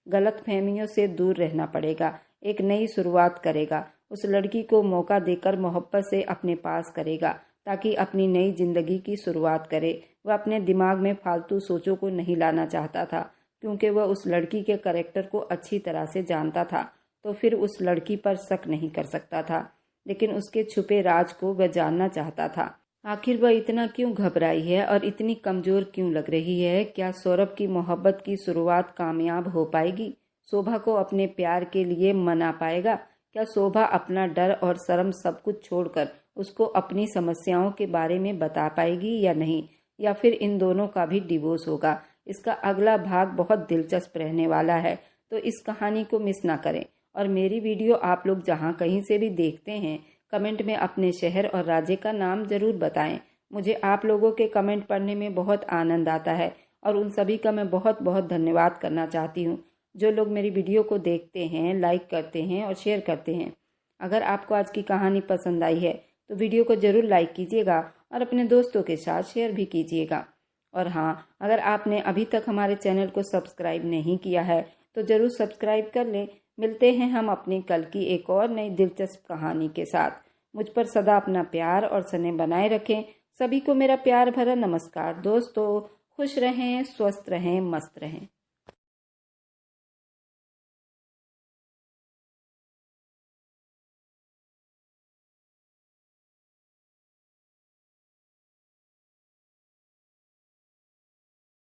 गलतफहमियों से दूर रहना पड़ेगा। एक नई शुरुआत करेगा। उस लड़की को मौका देकर मोहब्बत से अपने पास करेगा ताकि अपनी नई जिंदगी की शुरुआत करे। वह अपने दिमाग में फालतू सोचों को नहीं लाना चाहता था क्योंकि वह उस लड़की के कैरेक्टर को अच्छी तरह से जानता था, तो फिर उस लड़की पर शक नहीं कर सकता था। लेकिन उसके छुपे राज को वह जानना चाहता था। आखिर वह इतना क्यों घबराई है और इतनी कमजोर क्यों लग रही है? क्या सौरभ की मोहब्बत की शुरुआत कामयाब हो पाएगी? शोभा को अपने प्यार के लिए मना पाएगा? क्या शोभा अपना डर और शर्म सब कुछ छोड़कर उसको अपनी समस्याओं के बारे में बता पाएगी या नहीं? या फिर इन दोनों का भी डिवोर्स होगा? इसका अगला भाग बहुत दिलचस्प रहने वाला है, तो इस कहानी को मिस ना करें। और मेरी वीडियो आप लोग जहाँ कहीं से भी देखते हैं, कमेंट में अपने शहर और राज्य का नाम जरूर बताएं। मुझे आप लोगों के कमेंट पढ़ने में बहुत आनंद आता है और उन सभी का मैं बहुत बहुत धन्यवाद करना चाहती हूँ जो लोग मेरी वीडियो को देखते हैं, लाइक करते हैं और शेयर करते हैं। अगर आपको आज की कहानी पसंद आई है तो वीडियो को जरूर लाइक कीजिएगा और अपने दोस्तों के साथ शेयर भी कीजिएगा। और हाँ, अगर आपने अभी तक हमारे चैनल को सब्सक्राइब नहीं किया है तो जरूर सब्सक्राइब कर लें। मिलते हैं हम अपनी कल की एक और नई दिलचस्प कहानी के साथ। मुझ पर सदा अपना प्यार और स्नेह बनाए रखें। सभी को मेरा प्यार भरा नमस्कार। दोस्तों खुश रहें, स्वस्थ रहें, मस्त रहें।